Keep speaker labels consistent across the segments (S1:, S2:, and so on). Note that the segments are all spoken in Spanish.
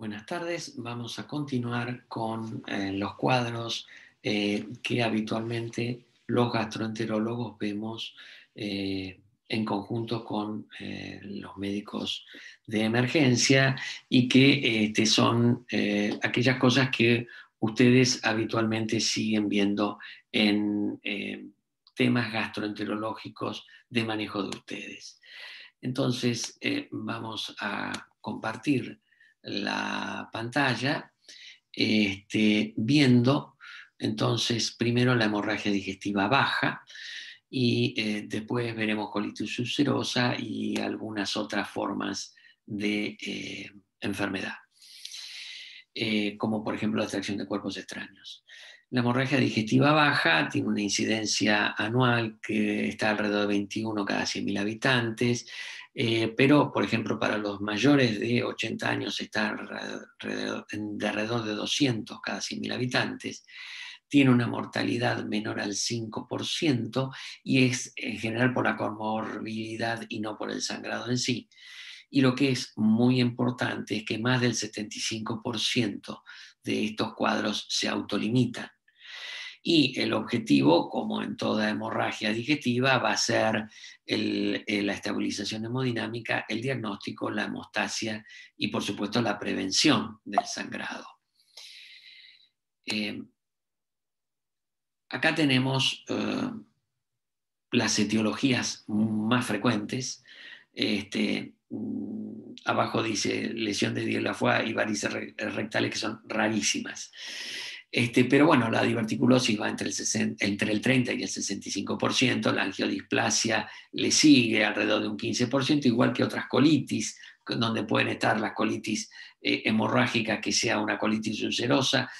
S1: Buenas tardes, vamos a continuar con los cuadros que habitualmente los gastroenterólogos vemos en conjunto con los médicos de emergencia y que son aquellas cosas que ustedes habitualmente siguen viendo en temas gastroenterológicos de manejo de ustedes. Entonces, vamos a compartir la pantalla, viendo entonces primero la hemorragia digestiva baja y después veremos colitis ulcerosa y algunas otras formas de enfermedad, como por ejemplo la atracción de cuerpos extraños. La hemorragia digestiva baja tiene una incidencia anual que está alrededor de 21 cada 100.000 habitantes, pero, por ejemplo, para los mayores de 80 años está de alrededor de 200 cada 100.000 habitantes. Tiene una mortalidad menor al 5% y es en general por la comorbilidad y no por el sangrado en sí. Y lo que es muy importante es que más del 75% de estos cuadros se autolimitan. Y el objetivo, como en toda hemorragia digestiva, va a ser la estabilización hemodinámica, el diagnóstico, la hemostasia y, por supuesto, la prevención del sangrado. Acá tenemos las etiologías más frecuentes. Abajo dice lesión de Dielafua y varices rectales, que son rarísimas. Pero bueno, la diverticulosis va entre el 30 y el 65%, la angiodisplasia le sigue alrededor de un 15%, igual que otras colitis, donde pueden estar las colitis hemorrágicas, que sea una colitis ulcerosa,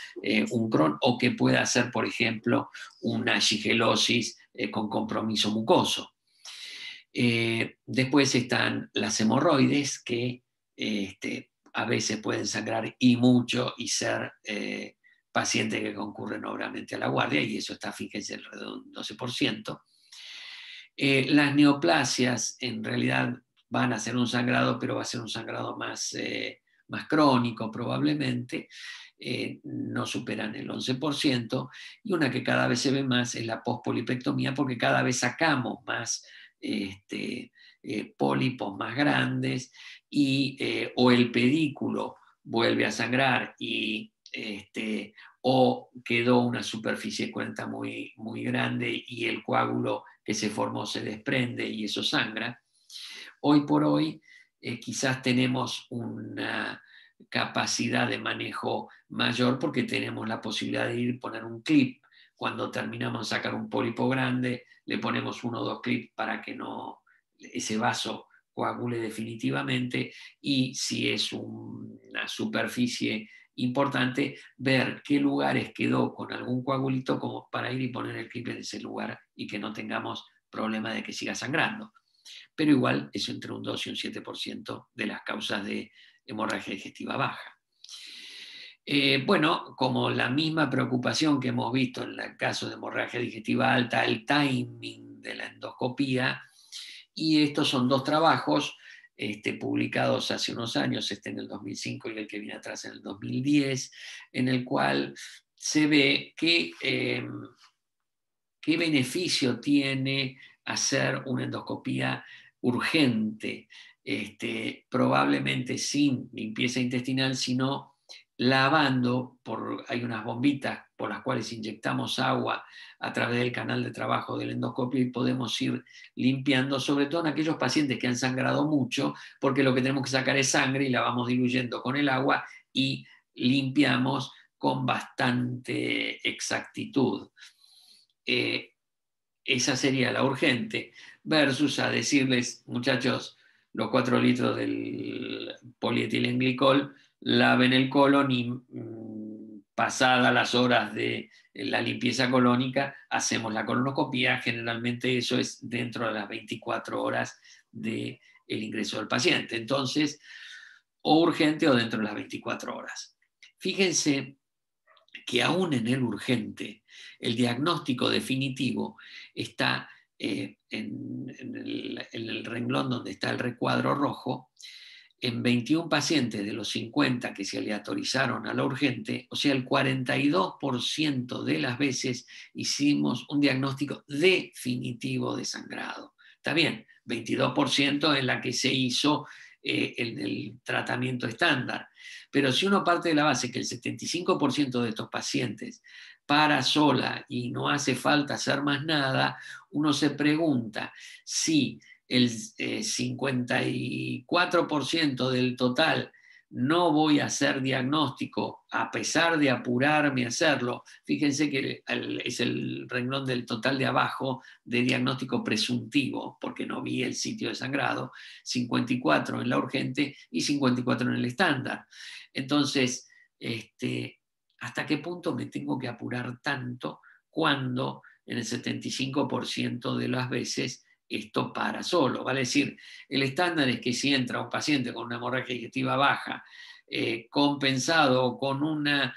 S1: un Crohn, o que pueda ser, por ejemplo, una shigelosis con compromiso mucoso. Después están las hemorroides, que a veces pueden sangrar y mucho y ser pacientes que concurren obviamente a la guardia, y eso está, fíjense, alrededor de un 12%. Las neoplasias en realidad van a ser un sangrado, pero va a ser un sangrado más crónico probablemente, no superan el 11%, y una que cada vez se ve más es la pospolipectomía, porque cada vez sacamos más pólipos más grandes, o el pedículo vuelve a sangrar o quedó una superficie cuenta muy, muy grande y el coágulo que se formó se desprende y eso sangra. Hoy por hoy quizás tenemos una capacidad de manejo mayor porque tenemos la posibilidad de ir y poner un clip. Cuando terminamos de sacar un pólipo grande, le ponemos 1 o 2 clips para que no ese vaso coagule definitivamente, y si es una superficie importante, ver qué lugares quedó con algún coagulito como para ir y poner el clip en ese lugar y que no tengamos problema de que siga sangrando. Pero igual es entre un 2 y un 7% de las causas de hemorragia digestiva baja. Bueno, como la misma preocupación que hemos visto en el caso de hemorragia digestiva alta, el timing de la endoscopía, y estos son 2 trabajos publicados hace unos años, en el 2005 y el que viene atrás en el 2010, en el cual se ve qué beneficio tiene hacer una endoscopía urgente, probablemente sin limpieza intestinal, sino lavando, hay unas bombitas por las cuales inyectamos agua a través del canal de trabajo del endoscopio y podemos ir limpiando, sobre todo en aquellos pacientes que han sangrado mucho, porque lo que tenemos que sacar es sangre y la vamos diluyendo con el agua y limpiamos con bastante exactitud. Esa sería la urgente, versus a decirles, muchachos, los 4 litros del polietilenglicol, laven el colon y pasadas las horas de la limpieza colónica, hacemos la colonoscopia. Generalmente eso es dentro de las 24 horas del ingreso del paciente. Entonces, o urgente o dentro de las 24 horas. Fíjense que aún en el urgente, el diagnóstico definitivo está en el renglón donde está el recuadro rojo, en 21 pacientes de los 50 que se aleatorizaron a la urgente, o sea, el 42% de las veces hicimos un diagnóstico definitivo de sangrado. Está bien, 22% en la que se hizo el tratamiento estándar. Pero si uno parte de la base que el 75% de estos pacientes para sola y no hace falta hacer más nada, uno se pregunta si el 54% del total no voy a hacer diagnóstico a pesar de apurarme a hacerlo. Fíjense que es el renglón del total de abajo de diagnóstico presuntivo, porque no vi el sitio de sangrado, 54 en la urgente y 54 en el estándar. Entonces, ¿hasta qué punto me tengo que apurar tanto cuando en el 75% de las veces esto para solo? Vale decir, el estándar es que si entra un paciente con una hemorragia digestiva baja, compensado con una,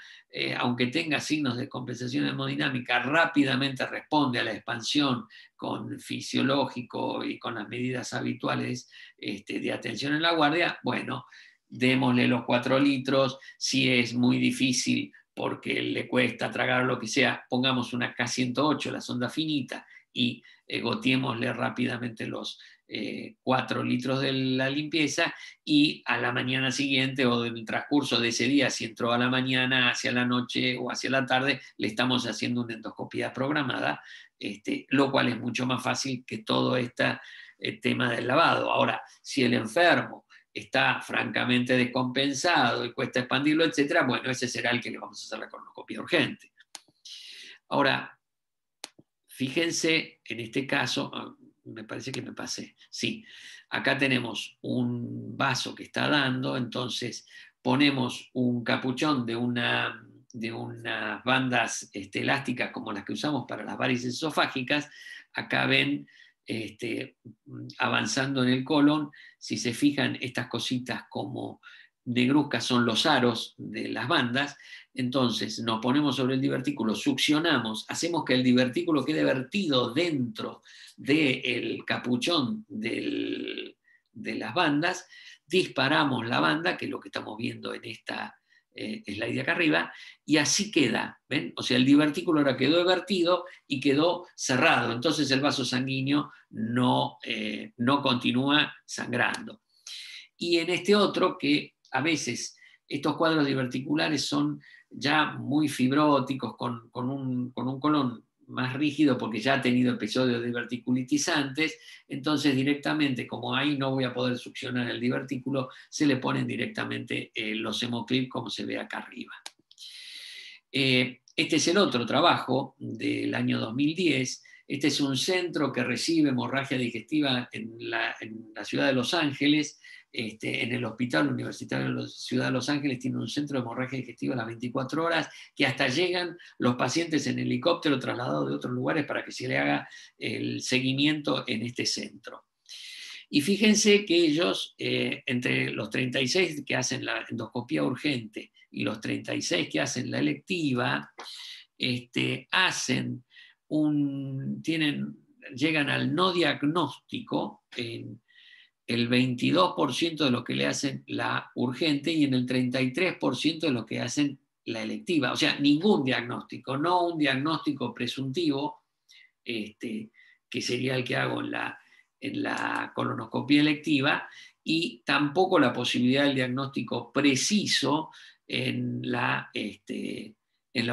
S1: aunque tenga signos de compensación hemodinámica, rápidamente responde a la expansión con fisiológico y con las medidas habituales de atención en la guardia. Bueno, démosle los 4 litros. Si es muy difícil porque le cuesta tragar o lo que sea, pongamos una K108, la sonda finita, y goteémosle rápidamente los 4 litros de la limpieza, y a la mañana siguiente o en el transcurso de ese día, si entró a la mañana, hacia la noche o hacia la tarde, le estamos haciendo una endoscopía programada, lo cual es mucho más fácil que todo este tema del lavado. Ahora, si el enfermo está francamente descompensado y cuesta expandirlo, etcétera, bueno, ese será el que le vamos a hacer la colonoscopia urgente. Ahora, fíjense en este caso, me parece que me pasé. Sí, acá tenemos un vaso que está dando, entonces ponemos un capuchón de unas bandas elásticas como las que usamos para las varices esofágicas. Acá ven avanzando en el colon. Si se fijan, estas cositas como negruzcas son los aros de las bandas. Entonces nos ponemos sobre el divertículo, succionamos, hacemos que el divertículo quede vertido dentro del capuchón de las bandas, disparamos la banda, que es lo que estamos viendo en esta slide de acá arriba, y así queda, ¿ven? O sea, el divertículo ahora quedó vertido y quedó cerrado, entonces el vaso sanguíneo no continúa sangrando. Y en este otro, que a veces estos cuadros diverticulares son ya muy fibróticos, con un colon más rígido porque ya ha tenido episodios diverticulitizantes, entonces directamente, como ahí no voy a poder succionar el divertículo, se le ponen directamente los hemoclip como se ve acá arriba. Este es el otro trabajo del año 2010. Este es un centro que recibe hemorragia digestiva en la ciudad de Los Ángeles. En el Hospital Universitario de la Ciudad de Los Ángeles tiene un centro de hemorragia digestiva a las 24 horas, que hasta llegan los pacientes en helicóptero trasladados de otros lugares para que se le haga el seguimiento en este centro. Y fíjense que ellos, entre los 36 que hacen la endoscopía urgente y los 36 que hacen la electiva, llegan al no diagnóstico en el 22% de lo que le hacen la urgente y en el 33% de lo que hacen la electiva. O sea, ningún diagnóstico, no un diagnóstico presuntivo, que sería el que hago en la colonoscopia electiva, y tampoco la posibilidad del diagnóstico preciso en la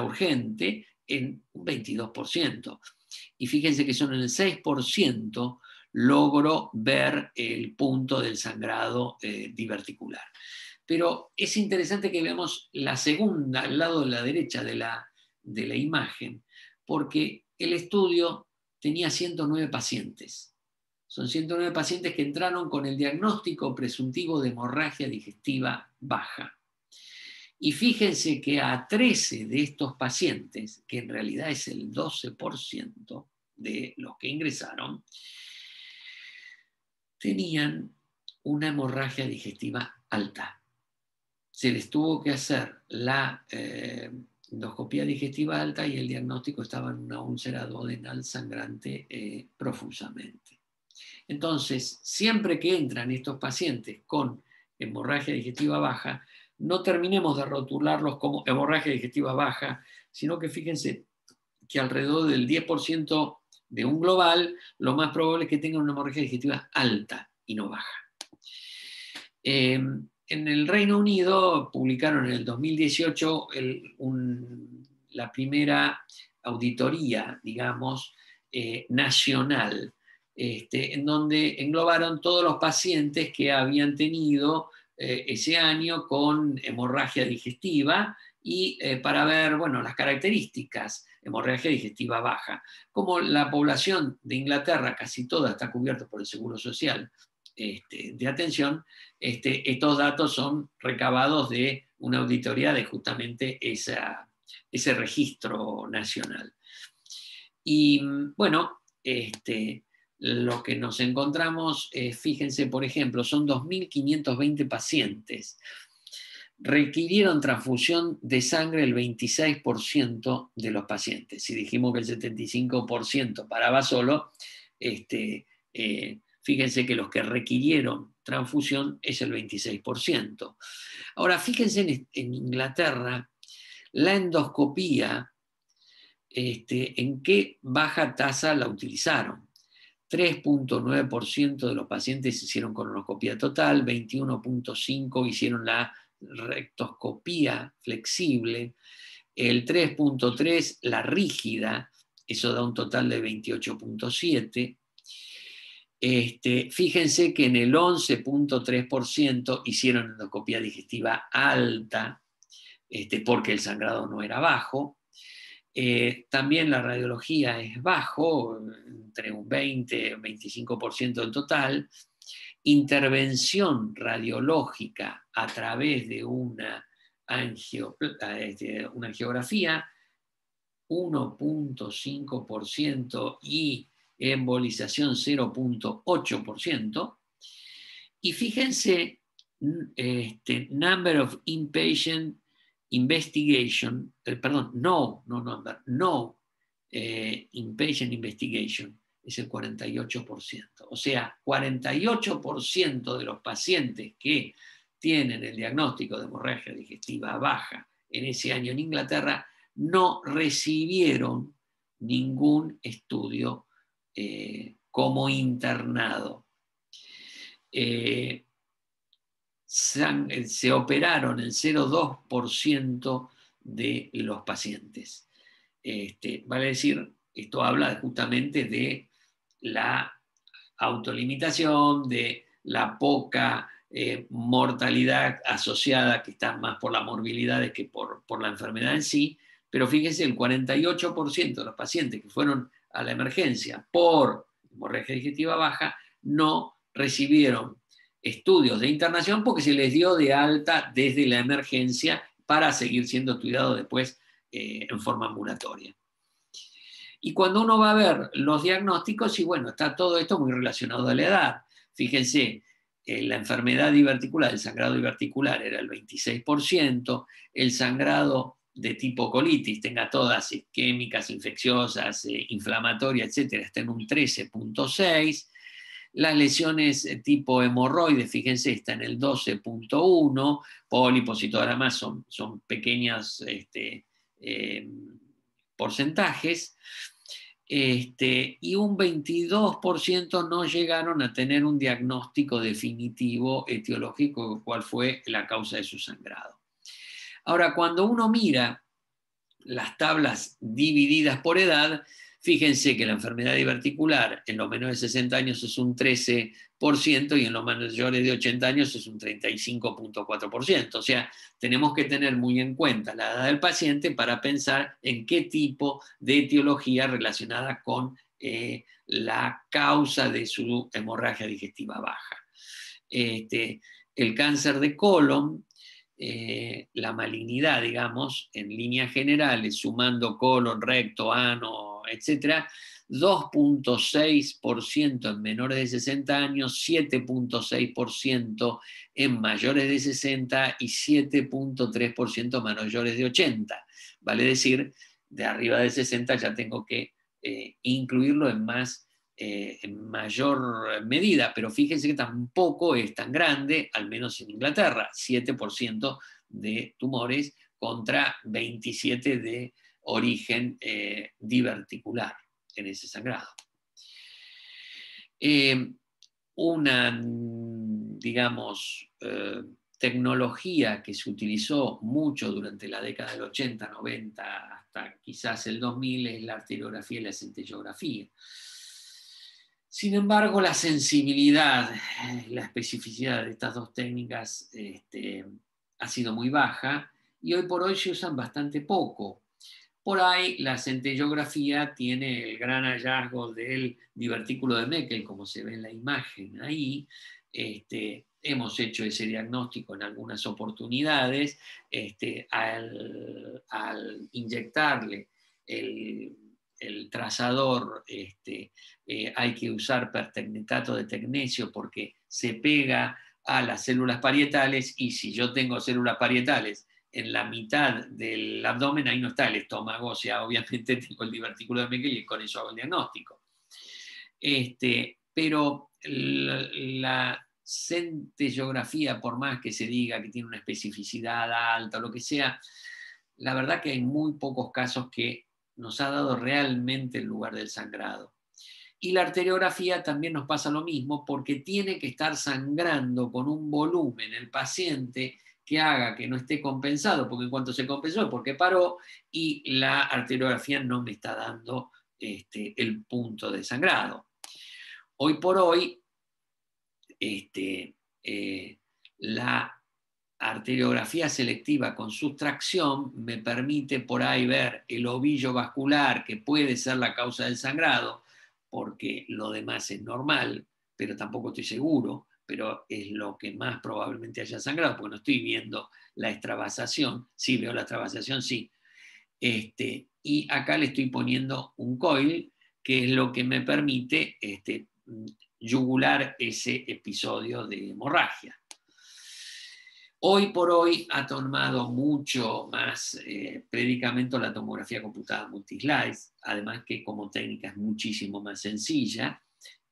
S1: urgente, en un 22%. Y fíjense que son en el 6% logro ver el punto del sangrado diverticular. Pero es interesante que veamos la segunda, al lado de la derecha de la imagen, porque el estudio tenía 109 pacientes. Son 109 pacientes que entraron con el diagnóstico presuntivo de hemorragia digestiva baja. Y fíjense que a 13 de estos pacientes, que en realidad es el 12% de los que ingresaron, tenían una hemorragia digestiva alta. Se les tuvo que hacer la endoscopía digestiva alta y el diagnóstico estaba en una úlcera duodenal sangrante profusamente. Entonces, siempre que entran estos pacientes con hemorragia digestiva baja, no terminemos de rotularlos como hemorragia digestiva baja, sino que fíjense que alrededor del 10% de un global, lo más probable es que tengan una hemorragia digestiva alta y no baja. En el Reino Unido publicaron en el 2018 la primera auditoría, digamos, nacional, en donde englobaron todos los pacientes que habían tenido ese año con hemorragia digestiva y para ver, bueno, las características, hemorragia digestiva baja. Como la población de Inglaterra casi toda está cubierta por el Seguro Social de atención, estos datos son recabados de una auditoría de justamente ese registro nacional. Y bueno, lo que nos encontramos, fíjense, por ejemplo, son 2.520 pacientes. Requirieron transfusión de sangre el 26% de los pacientes. Si dijimos que el 75% paraba solo, fíjense que los que requirieron transfusión es el 26%. Ahora, fíjense en Inglaterra, la endoscopía, en qué baja tasa la utilizaron. 3.9% de los pacientes hicieron colonoscopía total, 21.5% hicieron la rectoscopía flexible, el 3.3% la rígida, eso da un total de 28.7%. Fíjense que en el 11.3% hicieron endoscopía digestiva alta, porque el sangrado no era bajo. También la radiología es bajo, entre un 20 y un 25% del total. Intervención radiológica a través de una angiografía, 1.5% y embolización 0.8%. Y fíjense, number of inpatient investigation, inpatient investigation, es el 48%. O sea, 48% de los pacientes que tienen el diagnóstico de hemorragia digestiva baja en ese año en Inglaterra no recibieron ningún estudio como internado. Se operaron el 0,2% de los pacientes. Vale decir, esto habla justamente de la autolimitación, de la poca mortalidad asociada, que está más por las morbilidades que por la enfermedad en sí. Pero fíjense, el 48% de los pacientes que fueron a la emergencia por hemorragia digestiva baja no recibieron estudios de internación porque se les dio de alta desde la emergencia para seguir siendo estudiados después en forma ambulatoria. Y cuando uno va a ver los diagnósticos, y bueno, está todo esto muy relacionado a la edad. Fíjense, la enfermedad diverticular, el sangrado diverticular era el 26%, el sangrado de tipo colitis, tenga todas isquémicas, infecciosas, inflamatorias, etcétera, está en un 13.6%. Las lesiones tipo hemorroides, fíjense, está en el 12.1%, pólipos y todo lo demás son pequeños porcentajes, y un 22% no llegaron a tener un diagnóstico definitivo etiológico, cuál fue la causa de su sangrado. Ahora, cuando uno mira las tablas divididas por edad, fíjense que la enfermedad diverticular en los menores de 60 años es un 13% y en los mayores de 80 años es un 35.4%. O sea, tenemos que tener muy en cuenta la edad del paciente para pensar en qué tipo de etiología relacionada con la causa de su hemorragia digestiva baja. El cáncer de colon, la malignidad, digamos, en líneas generales, sumando colon, recto, ano, etc., 2.6% en menores de 60 años, 7.6% en mayores de 60 y 7.3% en mayores de 80. Vale decir, de arriba de 60 ya tengo que incluirlo en más en mayor medida, pero fíjense que tampoco es tan grande, al menos en Inglaterra, 7% de tumores contra 27% de origen diverticular en ese sangrado. Una, digamos, tecnología que se utilizó mucho durante la década del 80, 90, hasta quizás el 2000, es la arteriografía y la centellografía. Sin embargo, la sensibilidad, la especificidad de estas dos técnicas ha sido muy baja y hoy por hoy se usan bastante poco. Por ahí la centellografía tiene el gran hallazgo del divertículo de Meckel, como se ve en la imagen ahí. Hemos hecho ese diagnóstico en algunas oportunidades. Al inyectarle el trazador, hay que usar pertecnetato de tecnecio porque se pega a las células parietales, y si yo tengo células parietales en la mitad del abdomen, ahí no está el estómago, o sea, obviamente tengo el divertículo de Meckel y con eso hago el diagnóstico. Pero la centellografía, por más que se diga que tiene una especificidad alta o lo que sea, la verdad que hay muy pocos casos que nos ha dado realmente el lugar del sangrado. Y la arteriografía también nos pasa lo mismo, porque tiene que estar sangrando con un volumen el paciente que haga que no esté compensado, porque en cuanto se compensó es porque paró, y la arteriografía no me está dando el punto de sangrado. Hoy por hoy, la arteriografía selectiva con sustracción me permite por ahí ver el ovillo vascular, que puede ser la causa del sangrado, porque lo demás es normal, pero tampoco estoy seguro, pero es lo que más probablemente haya sangrado, porque no estoy viendo la extravasación. Sí, veo la extravasación, sí. Y acá le estoy poniendo un coil, que es lo que me permite yugular ese episodio de hemorragia. Hoy por hoy ha tomado mucho más predicamento la tomografía computada multislice, además que como técnica es muchísimo más sencilla,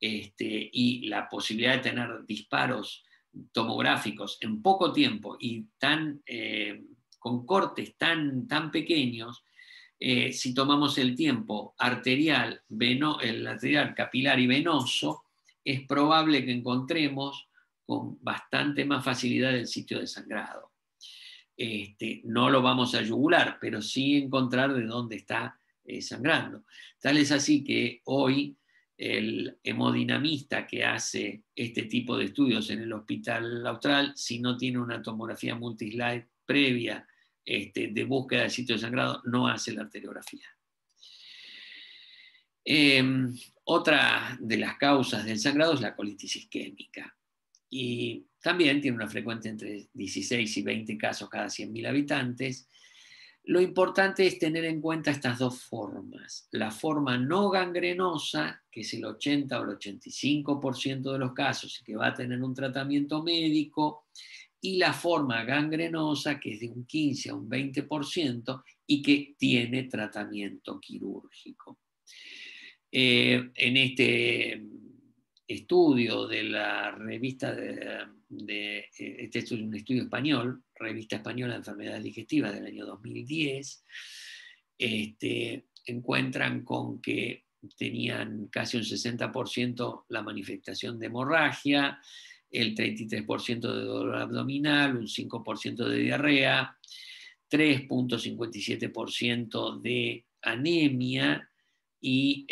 S1: y la posibilidad de tener disparos tomográficos en poco tiempo y con cortes tan pequeños. Si tomamos el tiempo arterial, el arterial, capilar y venoso, es probable que encontremos con bastante más facilidad el sitio de sangrado. No lo vamos a yugular, pero sí encontrar de dónde está sangrando. Tal es así que hoy el hemodinamista que hace este tipo de estudios en el Hospital Austral, si no tiene una tomografía multislide previa de búsqueda del sitio de sangrado, no hace la arteriografía. Otra de las causas del sangrado es la colitis isquémica, y también tiene una frecuencia entre 16 y 20 casos cada 100.000 habitantes. Lo importante es tener en cuenta estas dos formas: la forma no gangrenosa, que es el 80 o el 85% de los casos y que va a tener un tratamiento médico, y la forma gangrenosa, que es de un 15 a un 20% y que tiene tratamiento quirúrgico. En este estudio de la revista este es un estudio español, Revista Española de Enfermedades Digestivas del año 2010, encuentran con que tenían casi un 60% la manifestación de hemorragia, el 33% de dolor abdominal, un 5% de diarrea, 3.57% de anemia y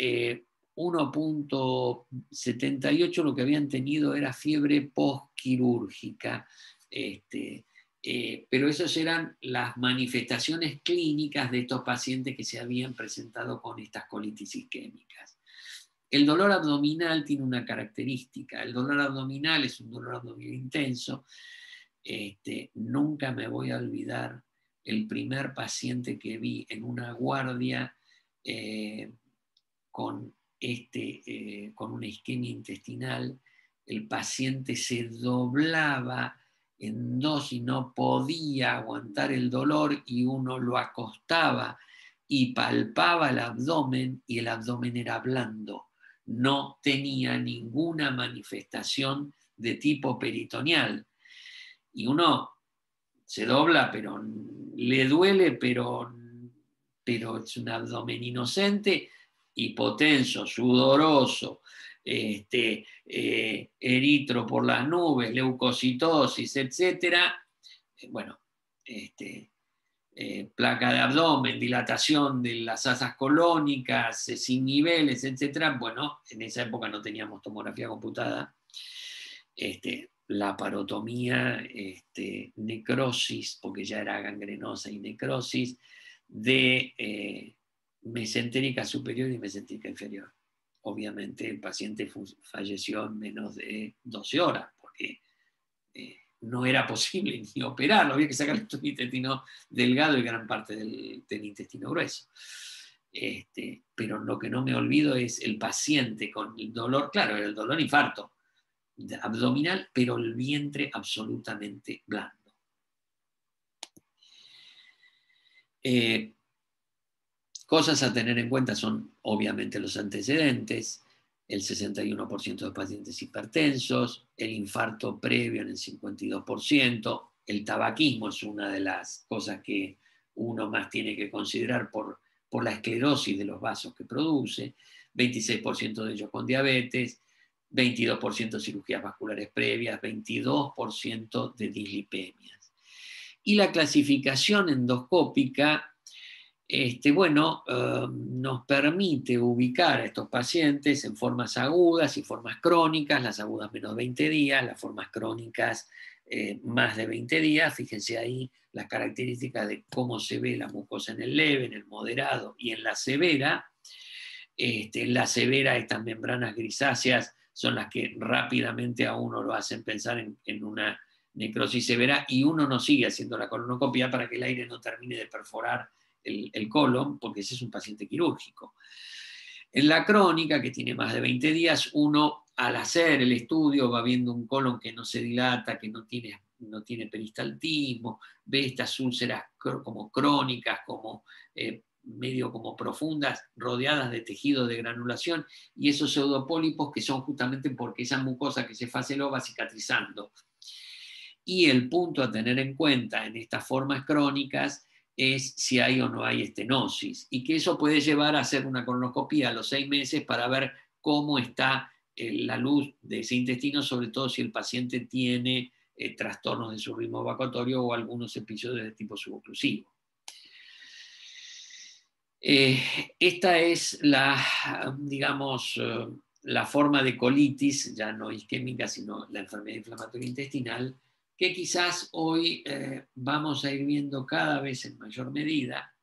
S1: 1.78% lo que habían tenido era fiebre postquirúrgica. Pero esas eran las manifestaciones clínicas de estos pacientes que se habían presentado con estas colitis isquémicas. El dolor abdominal tiene una característica. El dolor abdominal es un dolor abdominal intenso. Nunca me voy a olvidar el primer paciente que vi en una guardia con una isquemia intestinal. El paciente se doblaba en dos y no podía aguantar el dolor, y uno lo acostaba y palpaba el abdomen, y el abdomen era blando. no tenía ninguna manifestación de tipo peritoneal. Y uno se dobla, pero le duele, pero es un abdomen inocente, hipotenso, sudoroso, eritro por las nubes, leucocitosis, etcétera. Bueno, placa de abdomen, dilatación de las asas colónicas, sin niveles, etcétera. Bueno, en esa época no teníamos tomografía computada. Laparotomía, necrosis, porque ya era gangrenosa y necrosis, de mesentérica superior y mesentérica inferior. Obviamente el paciente falleció en menos de 12 horas, porque no era posible ni operarlo, había que sacar el intestino delgado y gran parte del intestino grueso. Pero lo que no me olvido es el paciente con el dolor, claro, el dolor infarto abdominal, pero el vientre absolutamente blando. Cosas a tener en cuenta son obviamente los antecedentes, el 61% de pacientes hipertensos, el infarto previo en el 52%, el tabaquismo es una de las cosas que uno más tiene que considerar por la esclerosis de los vasos que produce, 26% de ellos con diabetes, 22% de cirugías vasculares previas, 22% de dislipemias. Y la clasificación endoscópica nos permite ubicar a estos pacientes en formas agudas y formas crónicas, las agudas menos de 20 días, las formas crónicas más de 20 días. Fíjense ahí las características de cómo se ve la mucosa en el leve, en el moderado y en la severa. En la severa estas membranas grisáceas son las que rápidamente a uno lo hacen pensar en una necrosis severa, y uno no sigue haciendo la colonoscopia para que el aire no termine de perforar el colon, porque ese es un paciente quirúrgico. En la crónica, que tiene más de 20 días, uno al hacer el estudio va viendo un colon que no se dilata, que no tiene peristaltismo, ve estas úlceras como crónicas, como medio como profundas, rodeadas de tejido de granulación, y esos pseudopólipos que son justamente porque esa mucosa que se faceló va cicatrizando. Y el punto a tener en cuenta en estas formas crónicas es si hay o no hay estenosis, y que eso puede llevar a hacer una colonoscopia a los 6 meses para ver cómo está la luz de ese intestino, sobre todo si el paciente tiene trastornos de su ritmo evacuatorio o algunos episodios de tipo suboclusivo. Esta es la forma de colitis, ya no isquémica, sino la enfermedad inflamatoria intestinal, que quizás hoy vamos a ir viendo cada vez en mayor medida,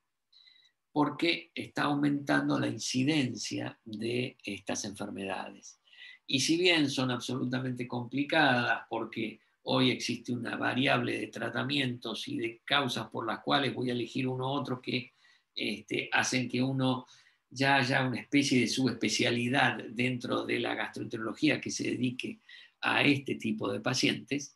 S1: porque está aumentando la incidencia de estas enfermedades. Y si bien son absolutamente complicadas, porque hoy existe una variable de tratamientos y de causas por las cuales voy a elegir uno u otro que hacen que uno ya haya una especie de subespecialidad dentro de la gastroenterología que se dedique a este tipo de pacientes,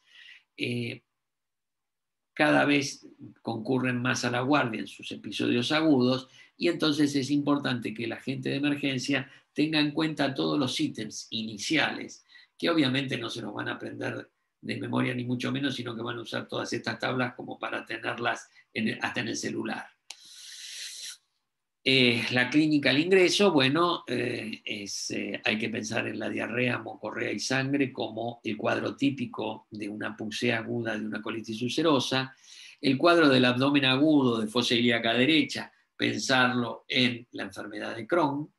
S1: cada vez concurren más a la guardia en sus episodios agudos, y entonces es importante que la gente de emergencia tenga en cuenta todos los ítems iniciales, que obviamente no se los van a aprender de memoria ni mucho menos, sino que van a usar todas estas tablas como para tenerlas hasta en el celular. La clínica al ingreso, bueno, hay que pensar en la diarrea, mocorrea y sangre como el cuadro típico de una punción aguda de una colitis ulcerosa. El cuadro del abdomen agudo de fosa ilíaca derecha, pensarlo en la enfermedad de Crohn.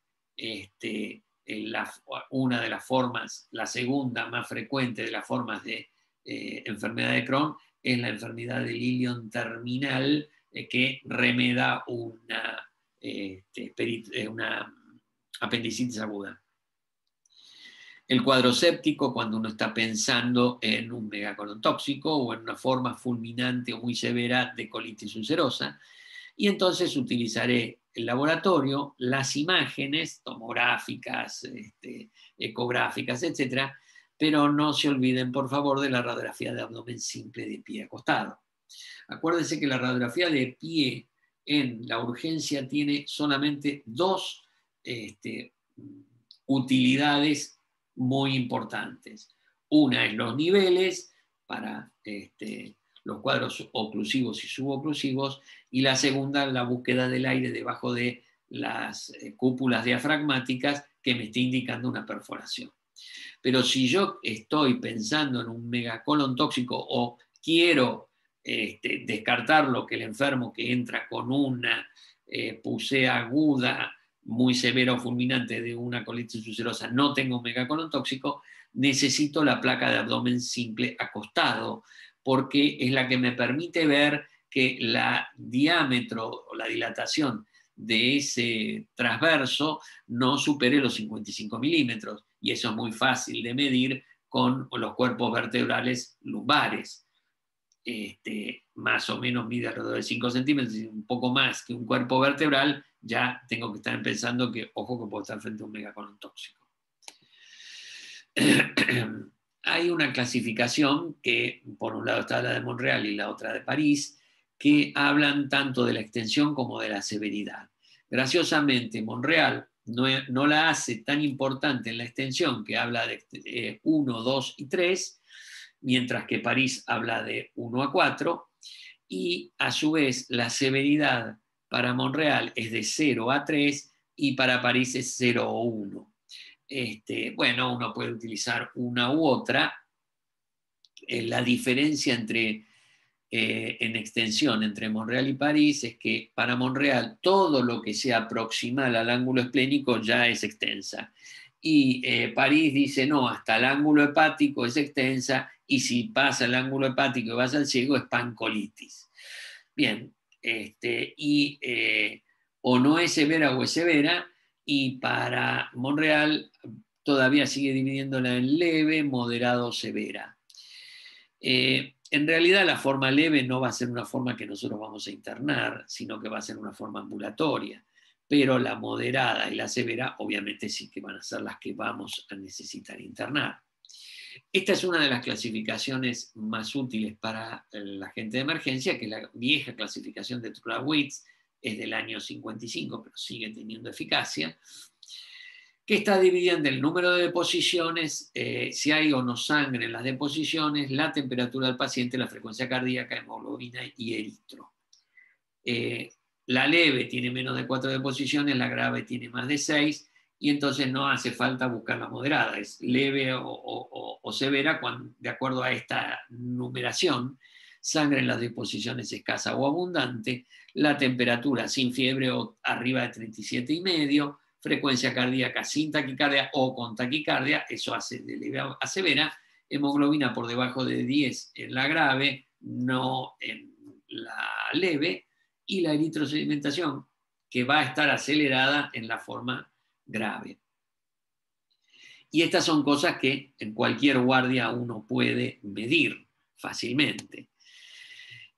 S1: Una de las formas, la segunda más frecuente de las formas de enfermedad de Crohn es la enfermedad del ilion terminal, que remeda una apendicitis aguda. El cuadro séptico, cuando uno está pensando en un megacolon tóxico o en una forma fulminante o muy severa de colitis ulcerosa. Y entonces utilizaré el laboratorio, las imágenes tomográficas, ecográficas, etcétera, pero no se olviden, por favor, de la radiografía de abdomen simple de pie acostado. Acuérdense que la radiografía de pie en la urgencia tiene solamente dos utilidades muy importantes. Una es los niveles para los cuadros oclusivos y suboclusivos, y la segunda, la búsqueda del aire debajo de las cúpulas diafragmáticas que me esté indicando una perforación. Pero si yo estoy pensando en un megacolon tóxico o quiero descartar lo que el enfermo que entra con una pusea aguda muy severa o fulminante de una colitis ulcerosa no tengo un megacolon tóxico, necesito la placa de abdomen simple acostado, porque es la que me permite ver que la diámetro o la dilatación de ese transverso no supere los 55 milímetros, y eso es muy fácil de medir con los cuerpos vertebrales lumbares. Más o menos mide alrededor de 5 centímetros, y un poco más que un cuerpo vertebral, ya tengo que estar pensando que, ojo, que puedo estar frente a un megacolon tóxico. Hay una clasificación que, por un lado está la de Montreal y la otra de París, que hablan tanto de la extensión como de la severidad. Graciosamente, Montreal no la hace tan importante en la extensión, que habla de 1, 2 y 3, mientras que París habla de 1 a 4, y a su vez la severidad para Montreal es de 0 a 3 y para París es 0 o 1. Bueno, uno puede utilizar una u otra. La diferencia en extensión entre Montreal y París es que para Montreal todo lo que sea proximal al ángulo esplénico ya es extensa. Y París dice, no, hasta el ángulo hepático es extensa, y si pasa el ángulo hepático y vas al ciego es pancolitis. Bien, o no es severa o es severa, y para Montreal todavía sigue dividiéndola en leve, moderado, severa. En realidad la forma leve no va a ser una forma que nosotros vamos a internar, sino que va a ser una forma ambulatoria, pero la moderada y la severa obviamente sí que van a ser las que vamos a necesitar internar. Esta es una de las clasificaciones más útiles para la gente de emergencia, que la vieja clasificación de Trulla-Witz es del año 55, pero sigue teniendo eficacia, que está dividida en el número de deposiciones, si hay o no sangre en las deposiciones, la temperatura del paciente, la frecuencia cardíaca, hemoglobina y eritro. La leve tiene menos de 4 deposiciones, la grave tiene más de 6, y entonces no hace falta buscar la moderada, es leve o severa de acuerdo a esta numeración. Sangre en las deposiciones escasa o abundante, la temperatura sin fiebre o arriba de 37,5, frecuencia cardíaca sin taquicardia o con taquicardia, eso hace de leve a severa, hemoglobina por debajo de 10 en la grave, no en la leve, y la eritrosedimentación, que va a estar acelerada en la forma grave. Y estas son cosas que en cualquier guardia uno puede medir fácilmente.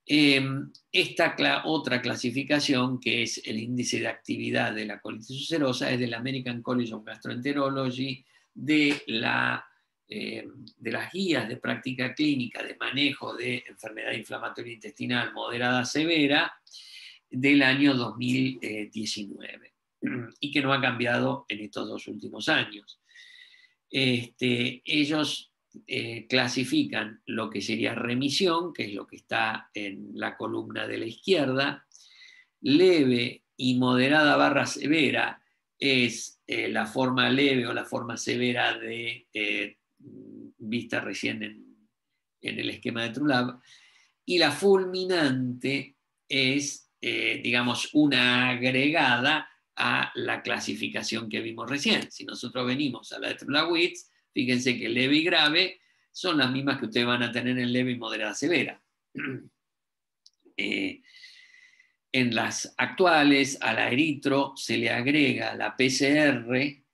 S1: Esta otra clasificación, que es el índice de actividad de la colitis ulcerosa, es del American College of Gastroenterology, de las guías de práctica clínica de manejo de enfermedad inflamatoria intestinal moderada severa del año 2019, y que no ha cambiado en estos 2 últimos años. Ellos clasifican lo que sería remisión, que es lo que está en la columna de la izquierda. Leve y moderada barra severa es la forma leve o la forma severa vista recién en el esquema de Trulla. Y la fulminante es, digamos, una agregada a la clasificación que vimos recién. Si nosotros venimos a la de Trulla-Witz, fíjense que leve y grave son las mismas que ustedes van a tener en leve y moderada severa. En las actuales, a la eritro se le agrega la PCR,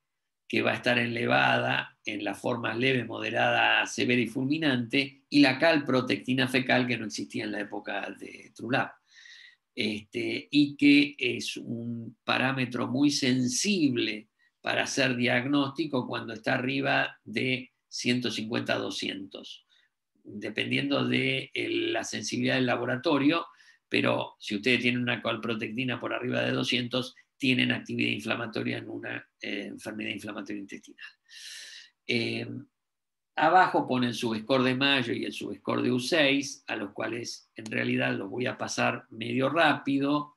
S1: que va a estar elevada en las formas leve, moderada, severa y fulminante, y la calprotectina fecal, que no existía en la época de Trulla. Y que es un parámetro muy sensible para hacer diagnóstico cuando está arriba de 150 a 200, dependiendo de la sensibilidad del laboratorio, pero si ustedes tienen una calprotectina por arriba de 200, tienen actividad inflamatoria en una enfermedad inflamatoria intestinal. Abajo ponen el subscore de Mayo y el subscore de U6, a los cuales en realidad los voy a pasar medio rápido.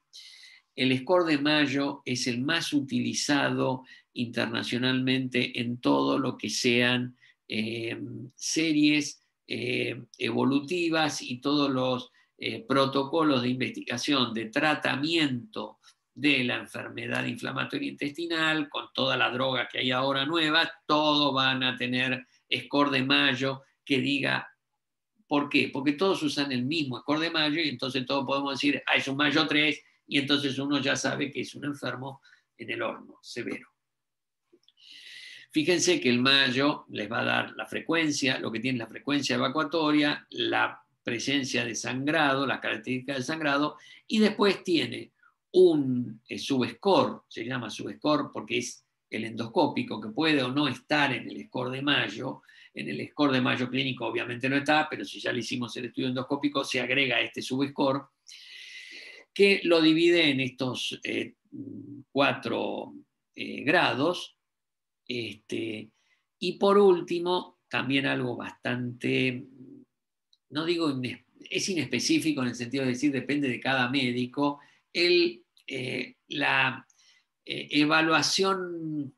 S1: El score de Mayo es el más utilizado internacionalmente en todo lo que sean series evolutivas y todos los protocolos de investigación, de tratamiento de la enfermedad inflamatoria intestinal, con toda la droga que hay ahora nueva, todos van a tener score de Mayo que diga. ¿Por qué? Porque todos usan el mismo score de Mayo y entonces todos podemos decir, es un Mayo 3, y entonces uno ya sabe que es un enfermo en el horno, severo. Fíjense que el Mayo les va a dar la frecuencia, lo que tiene la frecuencia evacuatoria, la presencia de sangrado, las características del sangrado, y después tiene un subscore, se llama subscore porque es el endoscópico, que puede o no estar en el score de Mayo. En el score de Mayo clínico obviamente no está, pero si ya le hicimos el estudio endoscópico, se agrega este subscore, que lo divide en estos 4 grados. Y por último, también algo bastante, no digo, es inespecífico en el sentido de decir depende de cada médico, la evaluación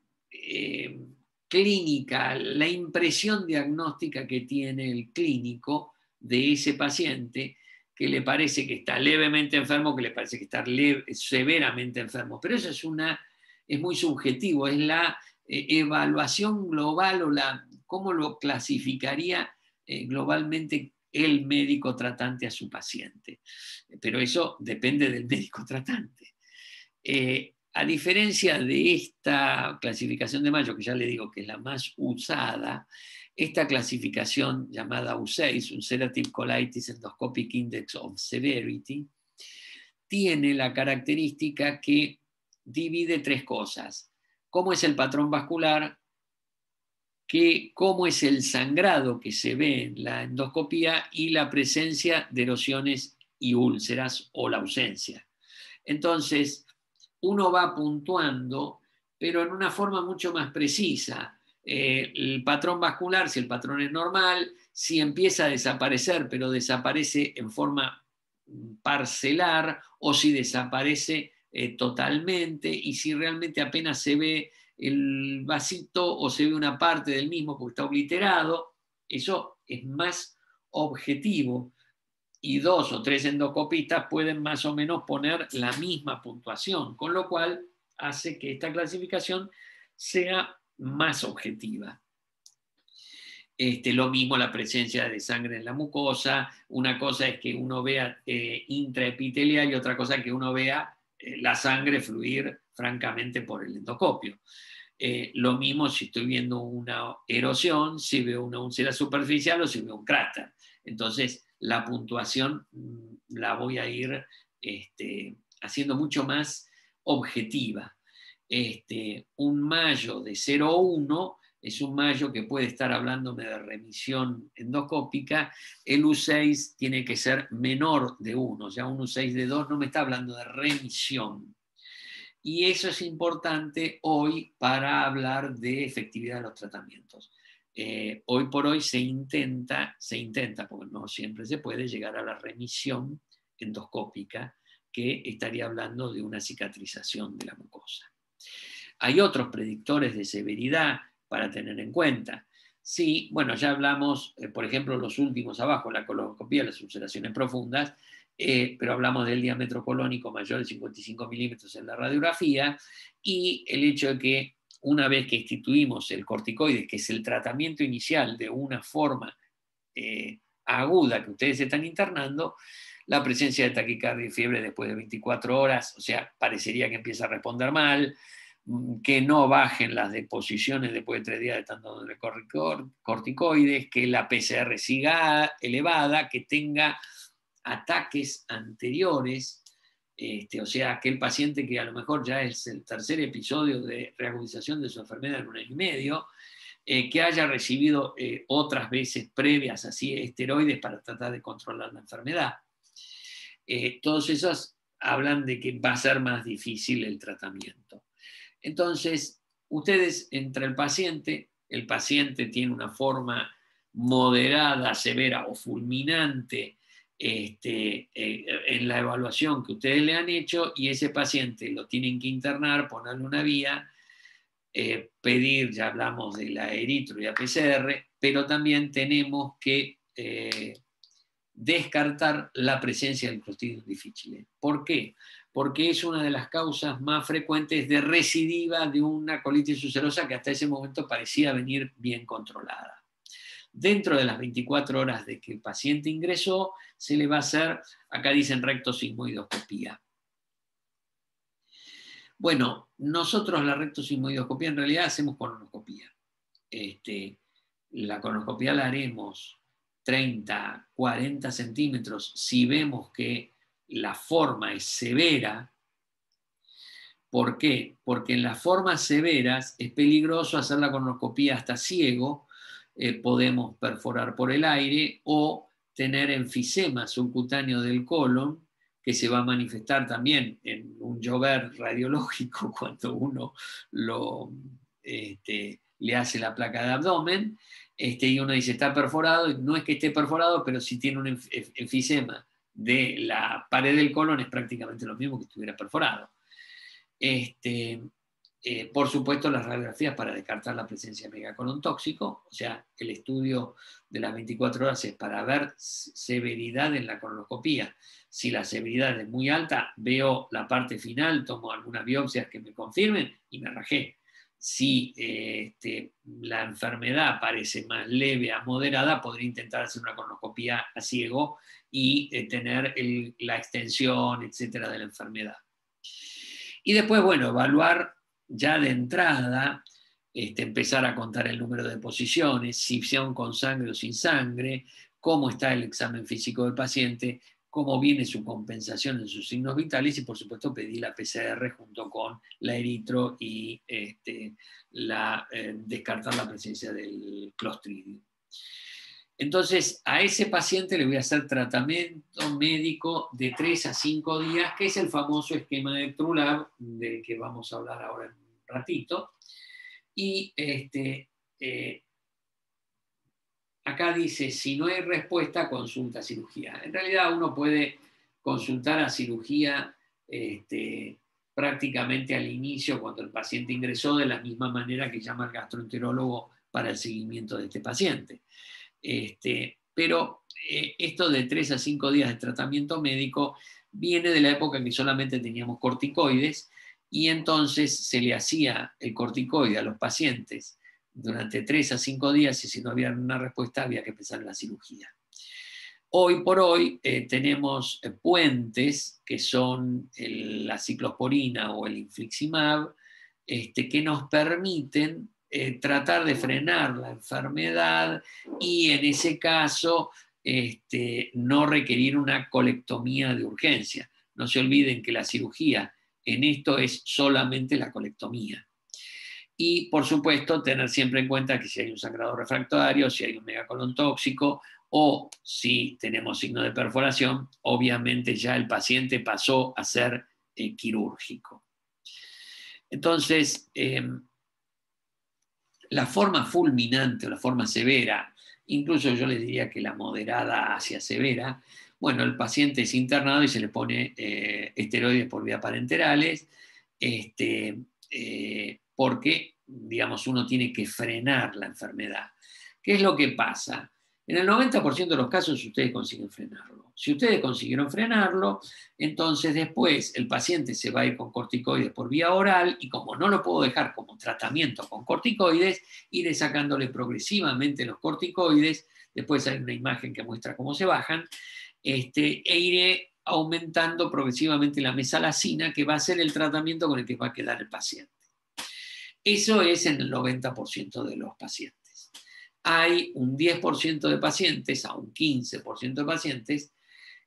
S1: clínica, la impresión diagnóstica que tiene el clínico de ese paciente, que le parece que está levemente enfermo, que le parece que está severamente enfermo. Pero eso es muy subjetivo, es la evaluación global o cómo lo clasificaría globalmente el médico tratante a su paciente. Pero eso depende del médico tratante. A diferencia de esta clasificación de Mayo, que ya le digo que es la más usada, esta clasificación llamada U6, Ulcerative Colitis Endoscopic Index of Severity, tiene la característica que divide 3 cosas. Cómo es el patrón vascular, cómo es el sangrado que se ve en la endoscopía y la presencia de erosiones y úlceras o la ausencia. Entonces, uno va puntuando, pero en una forma mucho más precisa. El patrón vascular, si el patrón es normal, si empieza a desaparecer, pero desaparece en forma parcelar, o si desaparece totalmente, y si realmente apenas se ve el vasito o se ve una parte del mismo porque está obliterado, eso es más objetivo. Y 2 o 3 endoscopistas pueden más o menos poner la misma puntuación, con lo cual hace que esta clasificación sea más objetiva. Lo mismo la presencia de sangre en la mucosa. Una cosa es que uno vea intraepitelial y otra cosa es que uno vea la sangre fluir francamente por el endoscopio. Lo mismo si estoy viendo una erosión, si veo una úlcera superficial o si veo un cráter. Entonces, la puntuación la voy a ir haciendo mucho más objetiva. Un Mayo de 0,1 es un Mayo que puede estar hablándome de remisión endoscópica. El U6 tiene que ser menor de 1, ya un U6 de 2 no me está hablando de remisión. Y eso es importante hoy para hablar de efectividad de los tratamientos. Hoy por hoy se intenta, porque no siempre se puede, llegar a la remisión endoscópica, que estaría hablando de una cicatrización de la mucosa. Hay otros predictores de severidad para tener en cuenta. Sí, bueno, ya hablamos, por ejemplo, los últimos abajo, la coloscopía, las ulceraciones profundas, pero hablamos del diámetro colónico mayor de 55 milímetros en la radiografía, y el hecho de que una vez que instituimos el corticoide, que es el tratamiento inicial de una forma aguda que ustedes están internando, la presencia de taquicardia y fiebre después de 24 horas, o sea, parecería que empieza a responder mal, que no bajen las deposiciones después de 3 días de tanto de corticoides, que la PCR siga elevada, que tenga ataques anteriores, o sea, aquel paciente que a lo mejor ya es el 3er episodio de reagudización de su enfermedad en 1 año y medio, que haya recibido otras veces previas así esteroides para tratar de controlar la enfermedad. Todas esas hablan de que va a ser más difícil el tratamiento. Entonces, ustedes entre el paciente tiene una forma moderada, severa o fulminante en la evaluación que ustedes le han hecho, y ese paciente lo tienen que internar, ponerle una vía, pedir, ya hablamos de la eritro y la PCR, pero también tenemos que descartar la presencia del Clostridium difficile. ¿Por qué? Porque es una de las causas más frecuentes de recidiva de una colitis ulcerosa que hasta ese momento parecía venir bien controlada. Dentro de las 24 horas de que el paciente ingresó, se le va a hacer, acá dicen rectosigmoidoscopía. Bueno, nosotros la rectosigmoidoscopía en realidad hacemos colonoscopía. La colonoscopía la haremos 30, 40 centímetros si vemos que la forma es severa. ¿Por qué? Porque en las formas severas es peligroso hacer la colonoscopía hasta ciego, podemos perforar por el aire o tener enfisema subcutáneo del colon, que se va a manifestar también en un llover radiológico cuando uno le hace la placa de abdomen, y uno dice está perforado, y no es que esté perforado, pero si tiene un enfisema de la pared del colon es prácticamente lo mismo que estuviera perforado. Por supuesto, las radiografías para descartar la presencia de megacolon tóxico, o sea, el estudio de las 24 horas es para ver severidad en la colonoscopía. Si la severidad es muy alta, veo la parte final, tomo algunas biopsias que me confirmen y me rajé. Si la enfermedad parece más leve a moderada, podría intentar hacer una colonoscopía a ciego y tener la extensión, etcétera, de la enfermedad. Y después, bueno, evaluar ya de entrada, empezar a contar el número de posiciones, si son con sangre o sin sangre, cómo está el examen físico del paciente, cómo viene su compensación en sus signos vitales y, por supuesto, pedir la PCR junto con la eritro y descartar la presencia del Clostridium. Entonces, a ese paciente le voy a hacer tratamiento médico de 3 a 5 días, que es el famoso esquema de TrueLab, del que vamos a hablar ahora en un ratito. Y acá dice, si no hay respuesta, consulta a cirugía. En realidad uno puede consultar a cirugía prácticamente al inicio, cuando el paciente ingresó, de la misma manera que llama al gastroenterólogo para el seguimiento de este paciente. Pero esto de 3 a 5 días de tratamiento médico viene de la época en que solamente teníamos corticoides y entonces se le hacía el corticoide a los pacientes durante 3 a 5 días y si no había una respuesta había que empezar la cirugía. Hoy por hoy tenemos puentes que son la ciclosporina o el infliximab, que nos permiten tratar de frenar la enfermedad y en ese caso no requerir una colectomía de urgencia. No se olviden que la cirugía en esto es solamente la colectomía. Y por supuesto tener siempre en cuenta que si hay un sangrado refractario, si hay un megacolon tóxico o si tenemos signo de perforación, obviamente ya el paciente pasó a ser quirúrgico. Entonces, la forma fulminante o la forma severa, incluso yo les diría que la moderada hacia severa, bueno, el paciente es internado y se le pone esteroides por vía parenterales, porque, digamos, uno tiene que frenar la enfermedad. ¿Qué es lo que pasa? En el 90% de los casos ustedes consiguen frenarlo. Si ustedes consiguieron frenarlo, entonces después el paciente se va a ir con corticoides por vía oral y como no lo puedo dejar como tratamiento con corticoides, iré sacándole progresivamente los corticoides, después hay una imagen que muestra cómo se bajan, e iré aumentando progresivamente la mesalazina, que va a ser el tratamiento con el que va a quedar el paciente. Eso es en el 90% de los pacientes. Hay un 10% de pacientes, a un 15% de pacientes,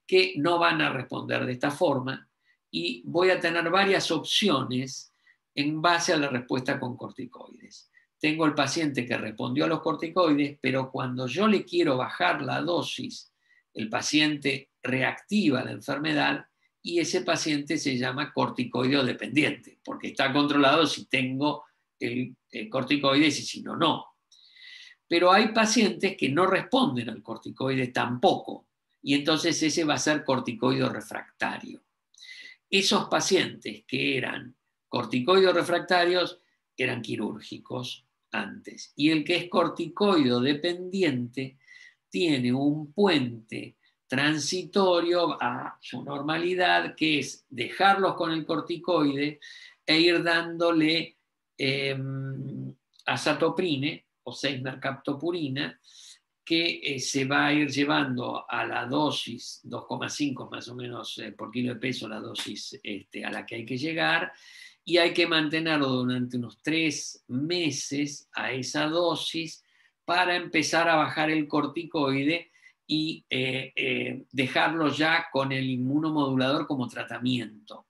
S1: que no van a responder de esta forma y voy a tener varias opciones en base a la respuesta con corticoides. Tengo el paciente que respondió a los corticoides, pero cuando yo le quiero bajar la dosis, el paciente reactiva la enfermedad y ese paciente se llama corticoideo dependiente, porque está controlado si tengo el corticoides y si no, no. Pero hay pacientes que no responden al corticoide tampoco, y entonces ese va a ser corticoide refractario. Esos pacientes que eran corticoides refractarios eran quirúrgicos antes, y el que es corticoide dependiente tiene un puente transitorio a su normalidad, que es dejarlos con el corticoide e ir dándole azatoprine o 6-mercaptopurina, que se va a ir llevando a la dosis 2,5 más o menos por kilo de peso, la dosis a la que hay que llegar, y hay que mantenerlo durante unos 3 meses a esa dosis para empezar a bajar el corticoide y dejarlo ya con el inmunomodulador como tratamiento.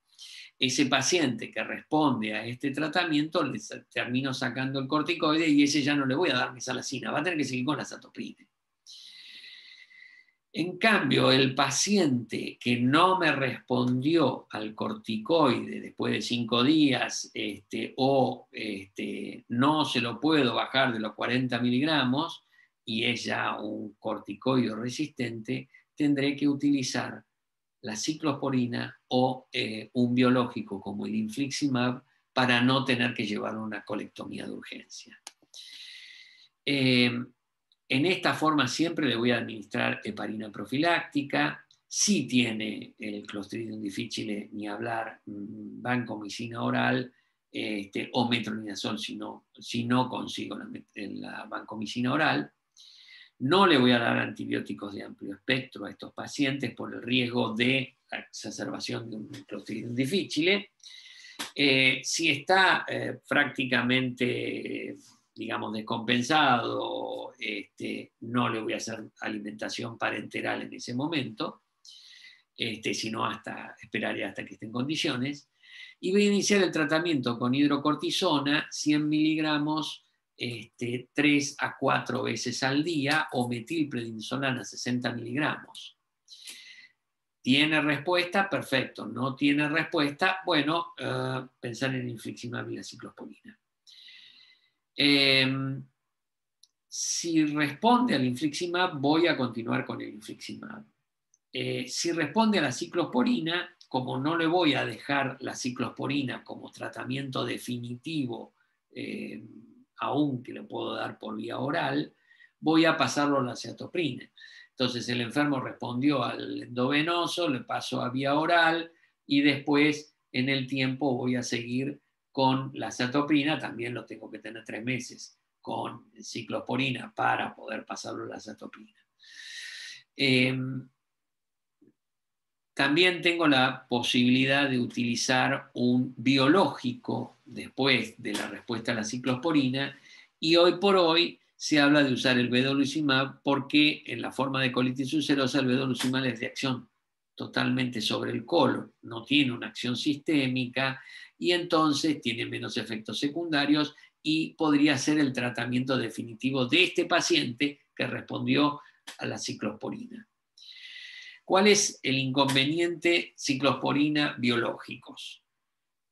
S1: Ese paciente que responde a este tratamiento, le termino sacando el corticoide y ese ya no le voy a dar mesalazina, va a tener que seguir con la azatoprina. En cambio, el paciente que no me respondió al corticoide después de 5 días o no se lo puedo bajar de los 40 miligramos y es ya un corticoide resistente, tendré que utilizar la ciclosporina o un biológico como el infliximab para no tener que llevar una colectomía de urgencia. En esta forma siempre le voy a administrar heparina profiláctica. Si tiene el Clostridium difficile, ni hablar, vancomicina oral o metronidazol si no consigo la vancomicina oral. No le voy a dar antibióticos de amplio espectro a estos pacientes por el riesgo de exacerbación de un Clostridium difficile. Si está prácticamente digamos, descompensado, no le voy a hacer alimentación parenteral en ese momento, sino esperaré hasta que esté en condiciones. Y voy a iniciar el tratamiento con hidrocortisona, 100 miligramos, 3 a 4 veces al día, o metilprednisolona, 60 miligramos. ¿Tiene respuesta? Perfecto. ¿No tiene respuesta? Bueno, pensar en infliximab y la ciclosporina. Si responde al infliximab, voy a continuar con el infliximab. Si responde a la ciclosporina, como no le voy a dejar la ciclosporina como tratamiento definitivo, aunque le puedo dar por vía oral, voy a pasarlo a la azatoprina. Entonces el enfermo respondió al endovenoso, le paso a vía oral y después en el tiempo voy a seguir con la azatoprina, también lo tengo que tener 3 meses con ciclosporina para poder pasarlo a la azatoprina. También tengo la posibilidad de utilizar un biológico después de la respuesta a la ciclosporina, y hoy por hoy se habla de usar el vedolizumab porque en la forma de colitis ulcerosa el vedolizumab es de acción totalmente sobre el colon, no tiene una acción sistémica y entonces tiene menos efectos secundarios y podría ser el tratamiento definitivo de este paciente que respondió a la ciclosporina. ¿Cuál es el inconveniente ciclosporina biológicos?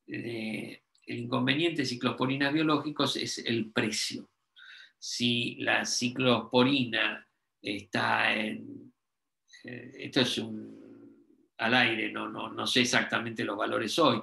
S1: El inconveniente de ciclosporinas biológicos es el precio. Si la ciclosporina está en... esto es al aire, no sé exactamente los valores hoy,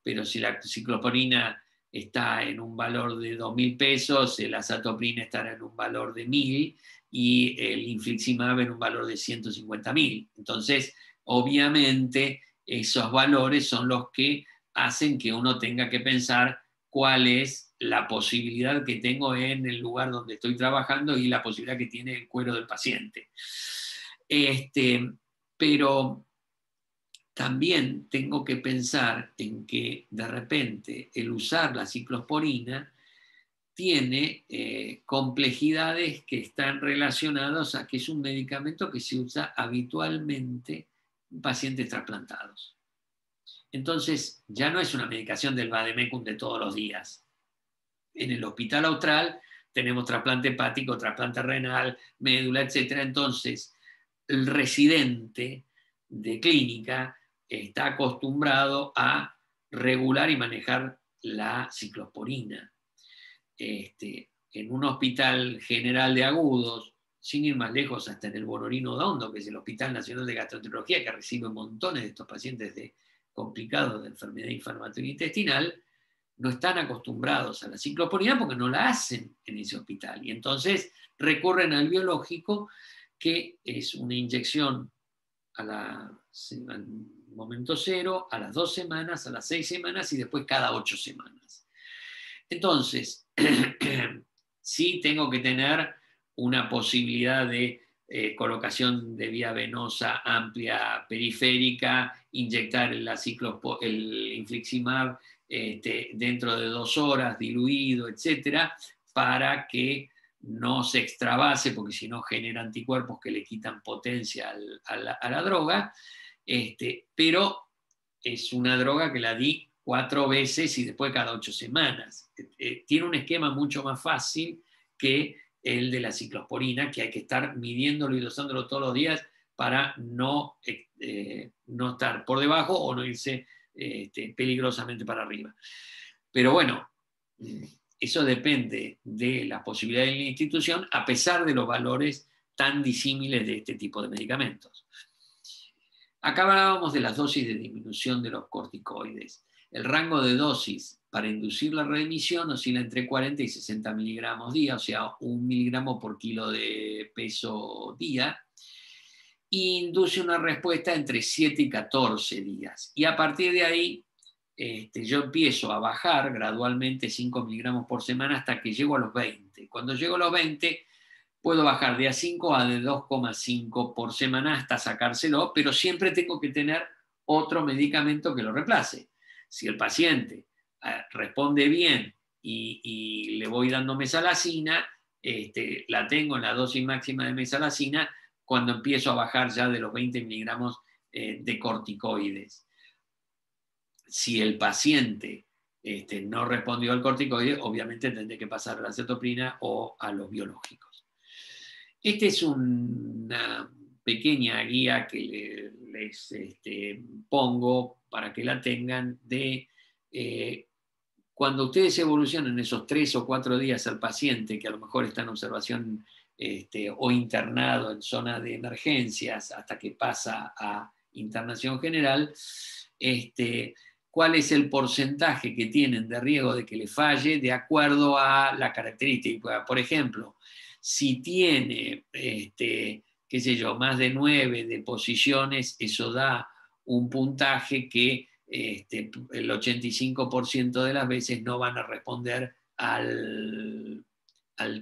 S1: pero si la ciclosporina está en un valor de 2.000 pesos, la azatoprina estará en un valor de 1.000 y el infliximab en un valor de 150.000. Entonces, obviamente, esos valores son los que hacen que uno tenga que pensar cuál es la posibilidad que tengo en el lugar donde estoy trabajando y la posibilidad que tiene el cuero del paciente. Pero también tengo que pensar en que de repente el usar la ciclosporina tiene complejidades que están relacionadas a que es un medicamento que se usa habitualmente en pacientes trasplantados. Entonces, ya no es una medicación del vademecum de todos los días. En el Hospital Austral tenemos trasplante hepático, trasplante renal, médula, etc. Entonces, el residente de clínica está acostumbrado a regular y manejar la ciclosporina. En un hospital general de agudos, sin ir más lejos, hasta en el Bonorino Dondo, que es el Hospital Nacional de Gastroenterología, que recibe montones de estos pacientes complicados de enfermedad inflamatoria intestinal, no están acostumbrados a la ciclosporina porque no la hacen en ese hospital. Y entonces recurren al biológico, que es una inyección al momento cero, a las 2 semanas, a las 6 semanas y después cada 8 semanas. Entonces, sí tengo que tener una posibilidad de colocación de vía venosa amplia periférica, inyectar el infliximab dentro de 2 horas, diluido, etcétera, para que no se extravase, porque si no genera anticuerpos que le quitan potencia a la droga, pero es una droga que la di 4 veces y después cada 8 semanas. Tiene un esquema mucho más fácil que el de la ciclosporina, que hay que estar midiéndolo y dosándolo todos los días para no estar por debajo o no irse peligrosamente para arriba. Pero bueno, eso depende de la posibilidad de la institución, a pesar de los valores tan disímiles de este tipo de medicamentos. Acá hablábamos de las dosis de disminución de los corticoides. El rango de dosis para inducir la remisión oscila entre 40 y 60 miligramos día, o sea, 1 miligramo por kilo de peso día, e induce una respuesta entre 7 y 14 días. Y a partir de ahí, yo empiezo a bajar gradualmente 5 miligramos por semana hasta que llego a los 20. Cuando llego a los 20, puedo bajar de A5 a de 2,5 por semana hasta sacárselo, pero siempre tengo que tener otro medicamento que lo reemplace. Si el paciente responde bien y le voy dando mesalazina, la tengo en la dosis máxima de mesalazina cuando empiezo a bajar ya de los 20 miligramos de corticoides. Si el paciente no respondió al corticoide, obviamente tendré que pasar a la cetoprina o a los biológicos. Esta es una pequeña guía que les pongo para que la tengan de cuando ustedes evolucionan esos 3 o 4 días al paciente, que a lo mejor está en observación o internado en zona de emergencias hasta que pasa a internación general, cuál es el porcentaje que tienen de riesgo de que le falle de acuerdo a la característica. Por ejemplo, si tiene, qué sé yo, más de 9 deposiciones, eso da un puntaje que el 85% de las veces no van a responder al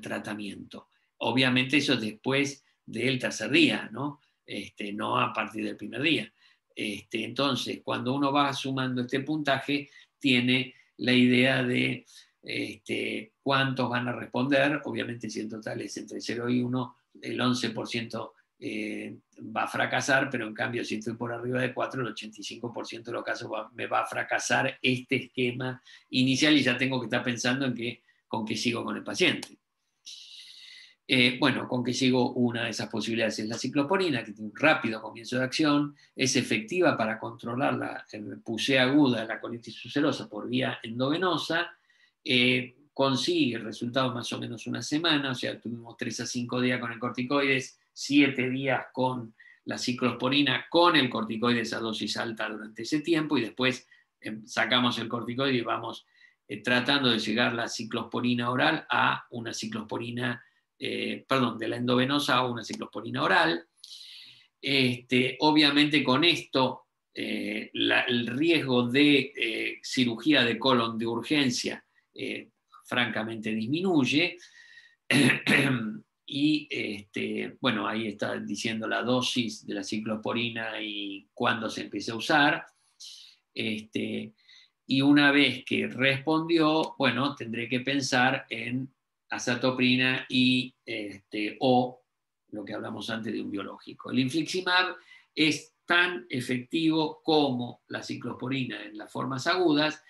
S1: tratamiento. Obviamente eso después del tercer día, ¿no? No a partir del primer día. Entonces, cuando uno va sumando este puntaje, tiene la idea de cuántos van a responder. Obviamente, si el total es entre 0 y 1, el 11% va a fracasar, pero en cambio, si estoy por arriba de 4, el 85% de los casos me va a fracasar este esquema inicial y ya tengo que estar pensando en con qué sigo con el paciente. Bueno, con que sigo una de esas posibilidades es la ciclosporina, que tiene un rápido comienzo de acción, es efectiva para controlar la pusea aguda de la colitis ulcerosa por vía endovenosa, consigue resultados más o menos una semana, o sea, tuvimos 3 a 5 días con el corticoides, 7 días con la ciclosporina, con el corticoides a dosis alta durante ese tiempo, y después sacamos el corticoide y vamos tratando de llegar la ciclosporina oral a una ciclosporina de la endovenosa a una ciclosporina oral. Obviamente con esto el riesgo de cirugía de colon de urgencia francamente disminuye. Y bueno, ahí está diciendo la dosis de la ciclosporina y cuándo se empieza a usar. Y una vez que respondió, bueno, tendré que pensar en azatoprina o lo que hablamos antes de un biológico. El infliximab es tan efectivo como la ciclosporina en las formas agudas,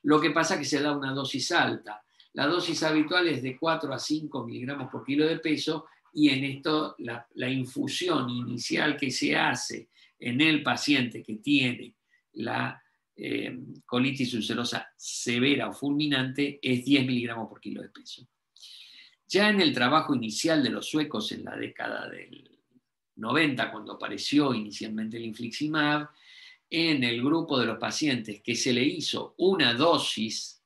S1: lo que pasa es que se da una dosis alta. La dosis habitual es de 4 a 5 miligramos por kilo de peso, y en esto la infusión inicial que se hace en el paciente que tiene la colitis ulcerosa severa o fulminante es 10 miligramos por kilo de peso. Ya en el trabajo inicial de los suecos en la década del 90, cuando apareció inicialmente el infliximab, en el grupo de los pacientes que se le hizo una dosis,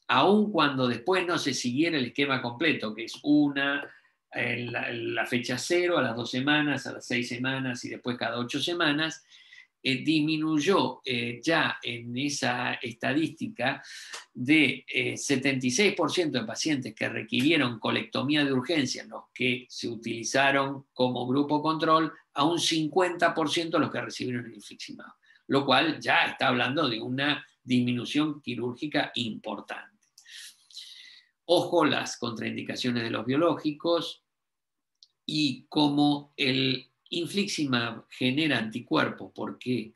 S1: aun cuando después no se siguiera el esquema completo, que es una en la fecha 0, a las 2 semanas, a las 6 semanas y después cada 8 semanas, disminuyó ya en esa estadística de 76% de pacientes que requirieron colectomía de urgencia, los que se utilizaron como grupo control, a un 50% los que recibieron el infliximab, lo cual ya está hablando de una disminución quirúrgica importante. Ojo las contraindicaciones de los biológicos, y como el infliximab genera anticuerpos porque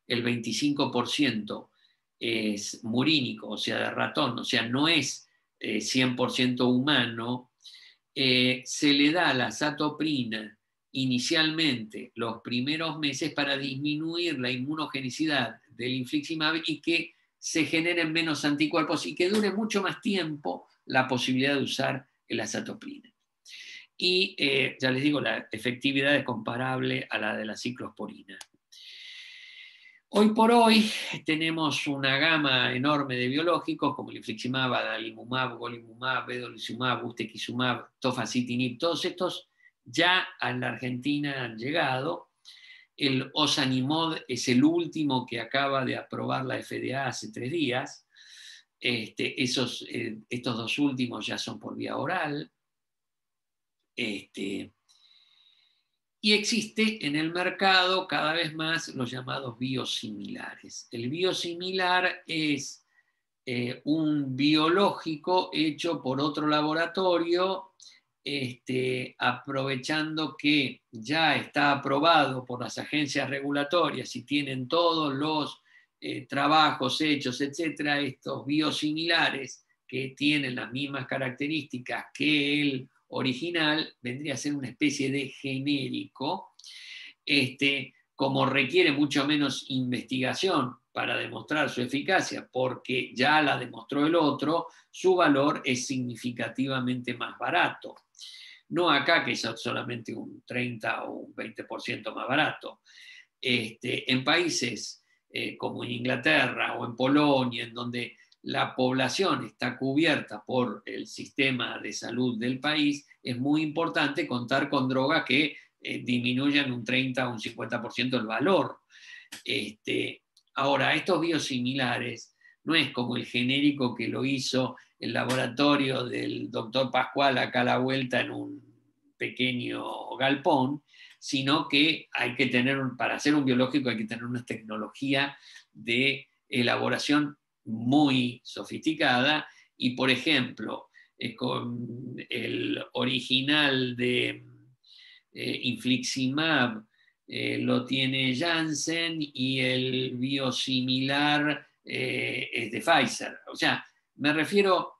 S1: el 25% es murínico, o sea, de ratón, o sea, no es 100% humano, se le da la azatoprina inicialmente los primeros meses para disminuir la inmunogenicidad del infliximab y que se generen menos anticuerpos y que dure mucho más tiempo la posibilidad de usar el azatoprina. Y ya les digo, la efectividad es comparable a la de la ciclosporina. Hoy por hoy tenemos una gama enorme de biológicos como el infliximab, adalimumab, golimumab, vedolizumab, ustekinumab, tofacitinib. Todos estos ya a la Argentina han llegado. El ozanimod es el último que acaba de aprobar la FDA hace 3 días. Estos 2 últimos ya son por vía oral. Y existe en el mercado cada vez más los llamados biosimilares. El biosimilar es un biológico hecho por otro laboratorio, aprovechando que ya está aprobado por las agencias regulatorias y tienen todos los trabajos hechos, etcétera. Estos biosimilares que tienen las mismas características que el original vendría a ser una especie de genérico, como requiere mucho menos investigación para demostrar su eficacia, porque ya la demostró el otro, su valor es significativamente más barato. No acá, que es solamente un 30 o un 20% más barato. En países como en Inglaterra o en Polonia, en donde la población está cubierta por el sistema de salud del país, es muy importante contar con drogas que disminuyan un 30 o un 50% el valor. Ahora, estos biosimilares no es como el genérico que lo hizo el laboratorio del doctor Pascual acá a la vuelta en un pequeño galpón, sino que hay que tener, para hacer un biológico hay que tener una tecnología de elaboración muy sofisticada y, por ejemplo, con el original de infliximab lo tiene Janssen y el biosimilar es de Pfizer. O sea, me refiero,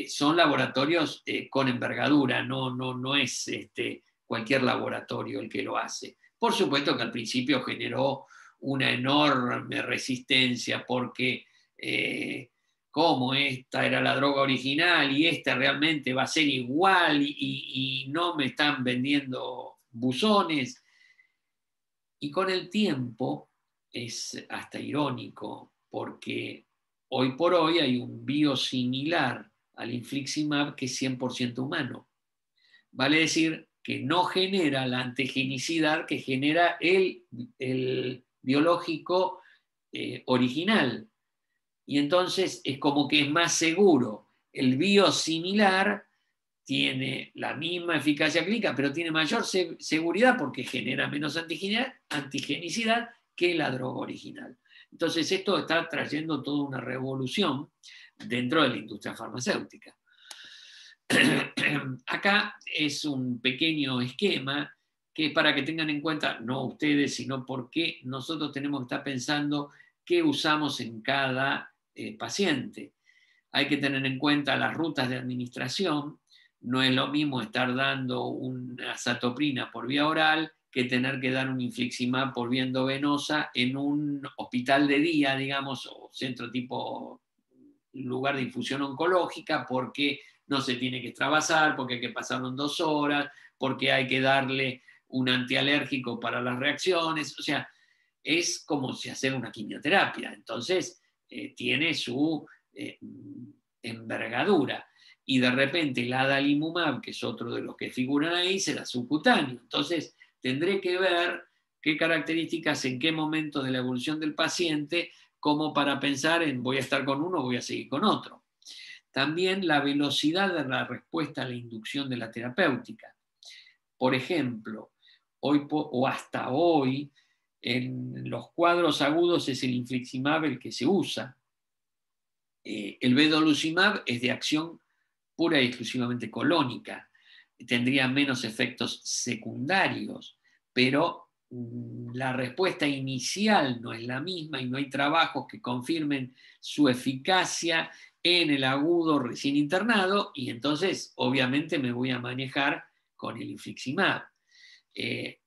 S1: son laboratorios con envergadura, no es cualquier laboratorio el que lo hace. Por supuesto que al principio generó una enorme resistencia porque cómo esta era la droga original y esta realmente va a ser igual y no me están vendiendo buzones. Y con el tiempo es hasta irónico porque hoy por hoy hay un biosimilar al infliximab que es 100% humano. Vale decir que no genera la antigenicidad que genera el biológico original. Y entonces es como que es más seguro. El biosimilar tiene la misma eficacia clínica, pero tiene mayor seguridad porque genera menos antigenicidad que la droga original. Entonces esto está trayendo toda una revolución dentro de la industria farmacéutica. Acá es un pequeño esquema que para que tengan en cuenta, no ustedes, sino porque nosotros tenemos que estar pensando qué usamos en cada paciente. Hay que tener en cuenta las rutas de administración. No es lo mismo estar dando una azatoprina por vía oral que tener que dar un infliximab por vía endovenosa en un hospital de día, digamos, o centro tipo lugar de infusión oncológica, porque no se tiene que extravasar, porque hay que pasarlo en 2 horas, porque hay que darle un antialérgico para las reacciones, o sea, es como si hacer una quimioterapia, entonces tiene su envergadura. Y de repente el adalimumab, que es otro de los que figuran ahí, será subcutáneo. Entonces tendré que ver qué características, en qué momento de la evolución del paciente, como para pensar en voy a estar con uno o voy a seguir con otro. También la velocidad de la respuesta a la inducción de la terapéutica. Por ejemplo, hoy o hasta hoy, en los cuadros agudos es el infliximab el que se usa. El vedolizumab es de acción pura y exclusivamente colónica. Tendría menos efectos secundarios, pero la respuesta inicial no es la misma y no hay trabajos que confirmen su eficacia en el agudo recién internado, y entonces obviamente me voy a manejar con el infliximab.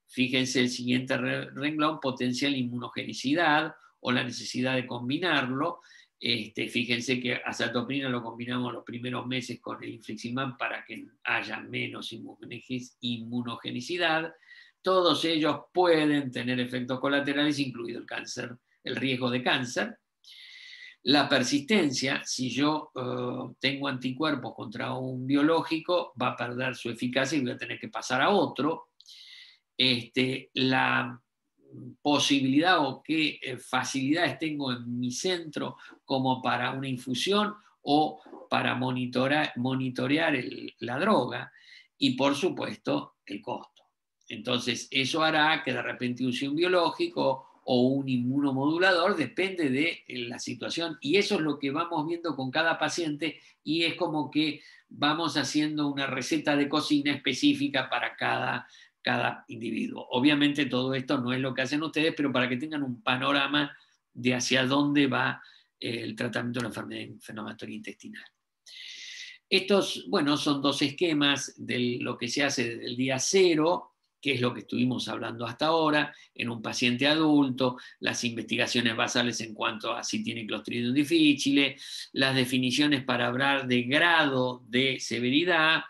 S1: Fíjense el siguiente renglón, potencial inmunogenicidad o la necesidad de combinarlo. Fíjense que azatopina lo combinamos los primeros meses con el infliximab para que haya menos inmunogenicidad. Todos ellos pueden tener efectos colaterales, incluido el cáncer, el riesgo de cáncer. La persistencia, si yo tengo anticuerpos contra un biológico, va a perder su eficacia y voy a tener que pasar a otro. La posibilidad o qué facilidades tengo en mi centro como para una infusión o para monitorear la droga, y por supuesto el costo. Entonces eso hará que de repente use un biológico o un inmunomodulador, depende de la situación, y eso es lo que vamos viendo con cada paciente, y es como que vamos haciendo una receta de cocina específica para cada individuo. Obviamente todo esto no es lo que hacen ustedes, pero para que tengan un panorama de hacia dónde va el tratamiento de la enfermedad inflamatoria intestinal. Estos, bueno, son 2 esquemas de lo que se hace desde el día 0, que es lo que estuvimos hablando hasta ahora, en un paciente adulto, las investigaciones basales en cuanto a si tiene Clostridium difficile, las definiciones para hablar de grado de severidad,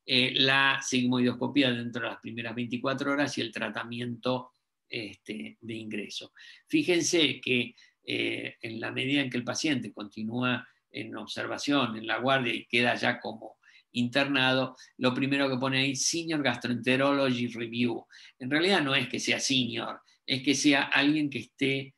S1: la sigmoidoscopía dentro de las primeras 24 horas y el tratamiento de ingreso. Fíjense que en la medida en que el paciente continúa en observación, en la guardia, y queda ya como internado, lo primero que pone ahí, Senior Gastroenterology Review. En realidad no es que sea senior, es que sea alguien que esté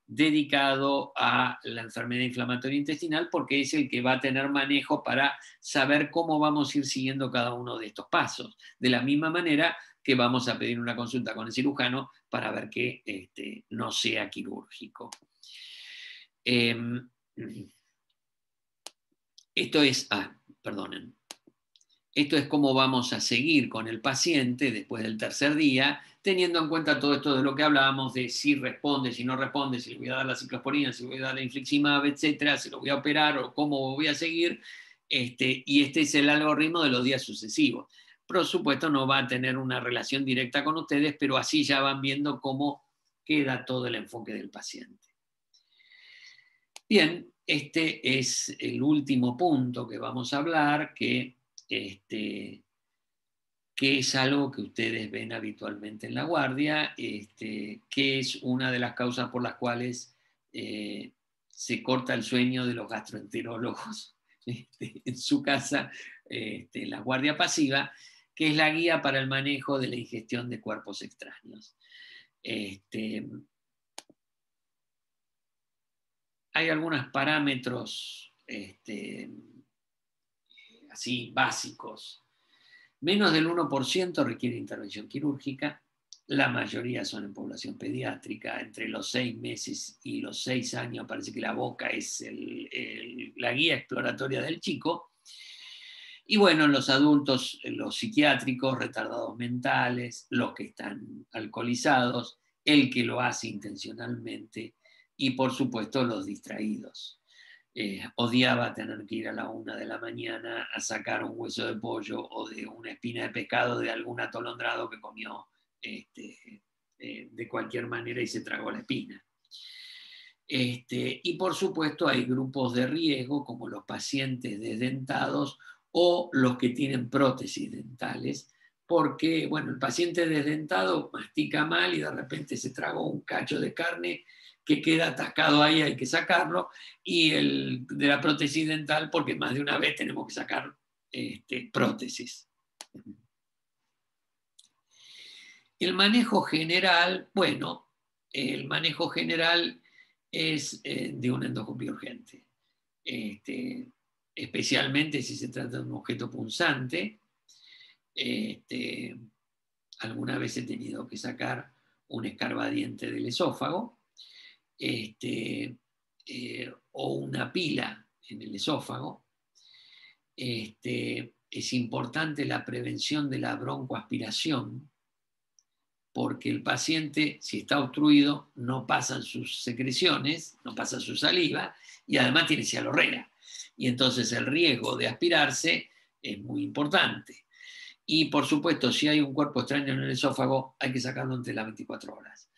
S1: dedicado a la enfermedad inflamatoria intestinal, porque es el que va a tener manejo para saber cómo vamos a ir siguiendo cada uno de estos pasos. De la misma manera que vamos a pedir una consulta con el cirujano para ver que no sea quirúrgico. Esto es, perdonen. Esto es cómo vamos a seguir con el paciente después del tercer día, teniendo en cuenta todo esto de lo que hablábamos, de si responde, si no responde, si le voy a dar la ciclosporina, si le voy a dar la infliximab, etcétera, si lo voy a operar o cómo voy a seguir. Y este es el algoritmo de los días sucesivos. Por supuesto, no va a tener una relación directa con ustedes, pero así ya van viendo cómo queda todo el enfoque del paciente. Bien, este es el último punto que vamos a hablar, que es algo que ustedes ven habitualmente en la guardia, que es una de las causas por las cuales se corta el sueño de los gastroenterólogos en su casa, en la guardia pasiva, que es la guía para el manejo de la ingestión de cuerpos extraños. Hay algunos parámetros así básicos. Menos del 1% requiere intervención quirúrgica. La mayoría son en población pediátrica. Entre los 6 meses y los 6 años parece que la boca es la guía exploratoria del chico. Y bueno, los adultos, los psiquiátricos, retardados mentales, los que están alcoholizados, el que lo hace intencionalmente y por supuesto los distraídos. Odiaba tener que ir a la 1 de la mañana a sacar un hueso de pollo o de una espina de pescado de algún atolondrado que comió de cualquier manera y se tragó la espina. Y por supuesto hay grupos de riesgo como los pacientes desdentados o los que tienen prótesis dentales, porque bueno, el paciente desdentado mastica mal y de repente se tragó un cacho de carne que queda atascado ahí, hay que sacarlo, y el de la prótesis dental porque más de una vez tenemos que sacar prótesis. El manejo general, bueno, el manejo general es de una endoscopia urgente, especialmente si se trata de un objeto punzante. Alguna vez he tenido que sacar un escarbadiente del esófago, o una pila en el esófago. Es importante la prevención de la broncoaspiración, porque el paciente, si está obstruido, no pasan sus secreciones, no pasa su saliva, y además tiene cialorrea. Y entonces el riesgo de aspirarse es muy importante. Y por supuesto, si hay un cuerpo extraño en el esófago, hay que sacarlo entre las 24 horas.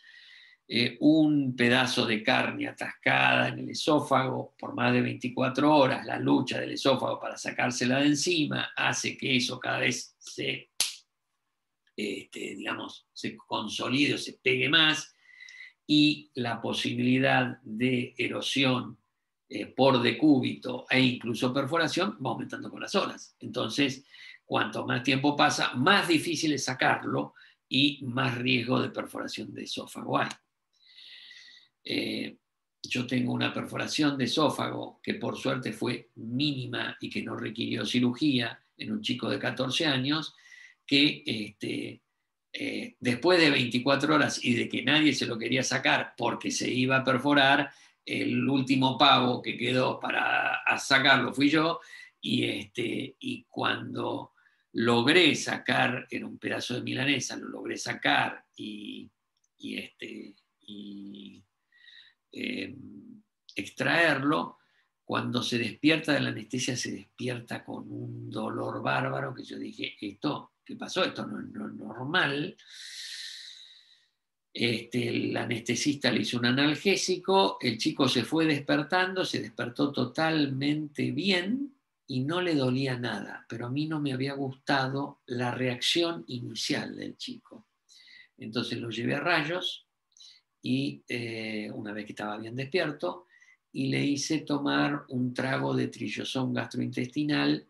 S1: Un pedazo de carne atascada en el esófago por más de 24 horas, la lucha del esófago para sacársela de encima, hace que eso cada vez se consolide o se pegue más, y la posibilidad de erosión por decúbito e incluso perforación va aumentando con las horas. Entonces, cuanto más tiempo pasa, más difícil es sacarlo y más riesgo de perforación de esófago hay. Yo tengo una perforación de esófago que por suerte fue mínima y que no requirió cirugía en un chico de 14 años, que después de 24 horas y de que nadie se lo quería sacar porque se iba a perforar, el último pavo que quedó para sacarlo fui yo, y cuando logré sacar, era un pedazo de milanesa, lo logré sacar y extraerlo, cuando se despierta de la anestesia se despierta con un dolor bárbaro que yo dije, ¿qué pasó? Esto no es normal. El anestesista le hizo un analgésico, el chico se fue despertando, se despertó totalmente bien y no le dolía nada, pero a mí no me había gustado la reacción inicial del chico. Entonces lo llevé a rayos y una vez que estaba bien despierto, y le hice tomar un trago de trillosón gastrointestinal,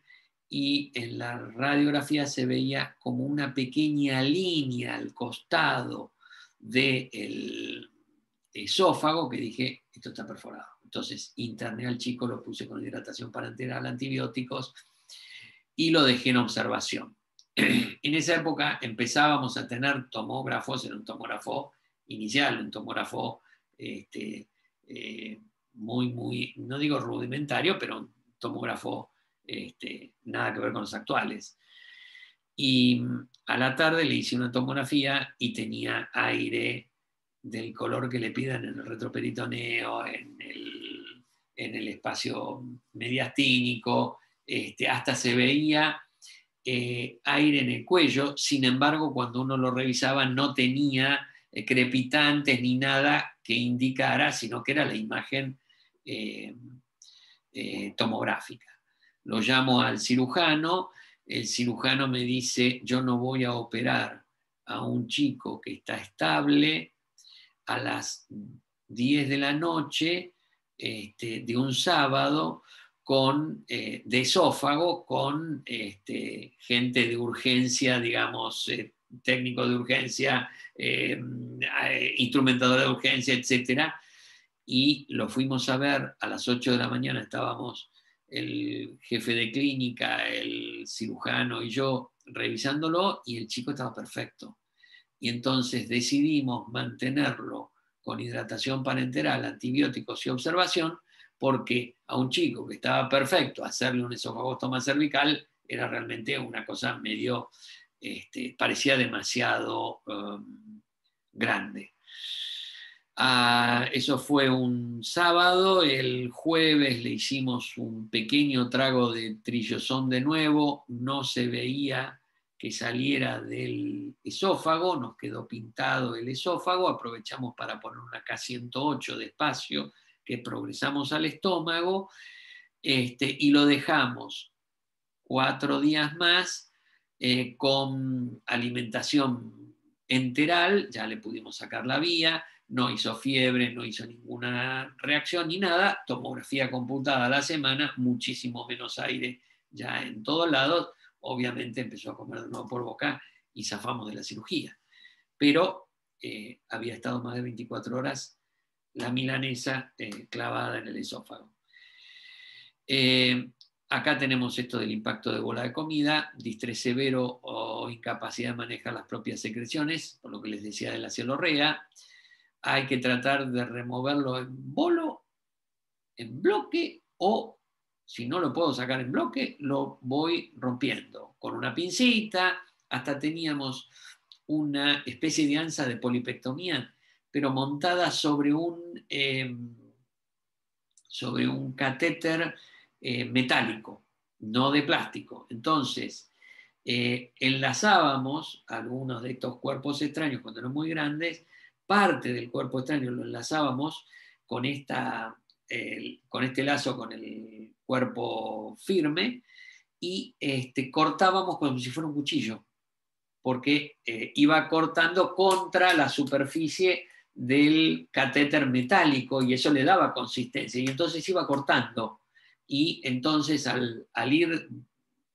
S1: y en la radiografía se veía como una pequeña línea al costado del esófago, que dije, esto está perforado. Entonces interné al chico, lo puse con hidratación parenteral, antibióticos, y lo dejé en observación. En esa época empezábamos a tener tomógrafos, era un tomógrafo inicial, un tomógrafo muy, no digo rudimentario, pero un tomógrafo nada que ver con los actuales. Y a la tarde le hice una tomografía y tenía aire del color que le pidan en el retroperitoneo, en el espacio mediastínico, hasta se veía aire en el cuello. Sin embargo, cuando uno lo revisaba no tenía crepitantes ni nada que indicara, sino que era la imagen tomográfica. Lo llamo al cirujano, el cirujano me dice, yo no voy a operar a un chico que está estable a las 10 de la noche de un sábado de esófago con gente de urgencia, digamos, técnico de urgencia, instrumentador de urgencia, etc. Y lo fuimos a ver a las 8 de la mañana, estábamos el jefe de clínica, el cirujano y yo revisándolo, y el chico estaba perfecto. Y entonces decidimos mantenerlo con hidratación parenteral, antibióticos y observación, porque a un chico que estaba perfecto, hacerle un esofagostoma cervical era realmente una cosa medio, parecía demasiado grande. Eso fue un sábado. El jueves le hicimos un pequeño trago de trillosón de nuevo, no se veía que saliera del esófago, nos quedó pintado el esófago, aprovechamos para poner una K108 de espacio, que progresamos al estómago, y lo dejamos 4 días más con alimentación enteral, ya le pudimos sacar la vía, no hizo fiebre, no hizo ninguna reacción ni nada, tomografía computada a la semana, muchísimo menos aire ya en todos lados, obviamente empezó a comer de nuevo por boca y zafamos de la cirugía. Pero había estado más de 24 horas la milanesa clavada en el esófago. Acá tenemos esto del impacto de bola de comida, distrés severo o incapacidad de manejar las propias secreciones, por lo que les decía de la celorrea. Hay que tratar de removerlo en bolo, en bloque, o si no lo puedo sacar en bloque, lo voy rompiendo con una pincita. Hasta teníamos una especie de ansa de polipectomía, pero montada sobre un catéter metálico, no de plástico. Entonces, enlazábamos algunos de estos cuerpos extraños cuando eran muy grandes, parte del cuerpo extraño lo enlazábamos con, con este lazo, con el cuerpo firme, y cortábamos como si fuera un cuchillo, porque iba cortando contra la superficie del catéter metálico y eso le daba consistencia y entonces iba cortando y entonces al ir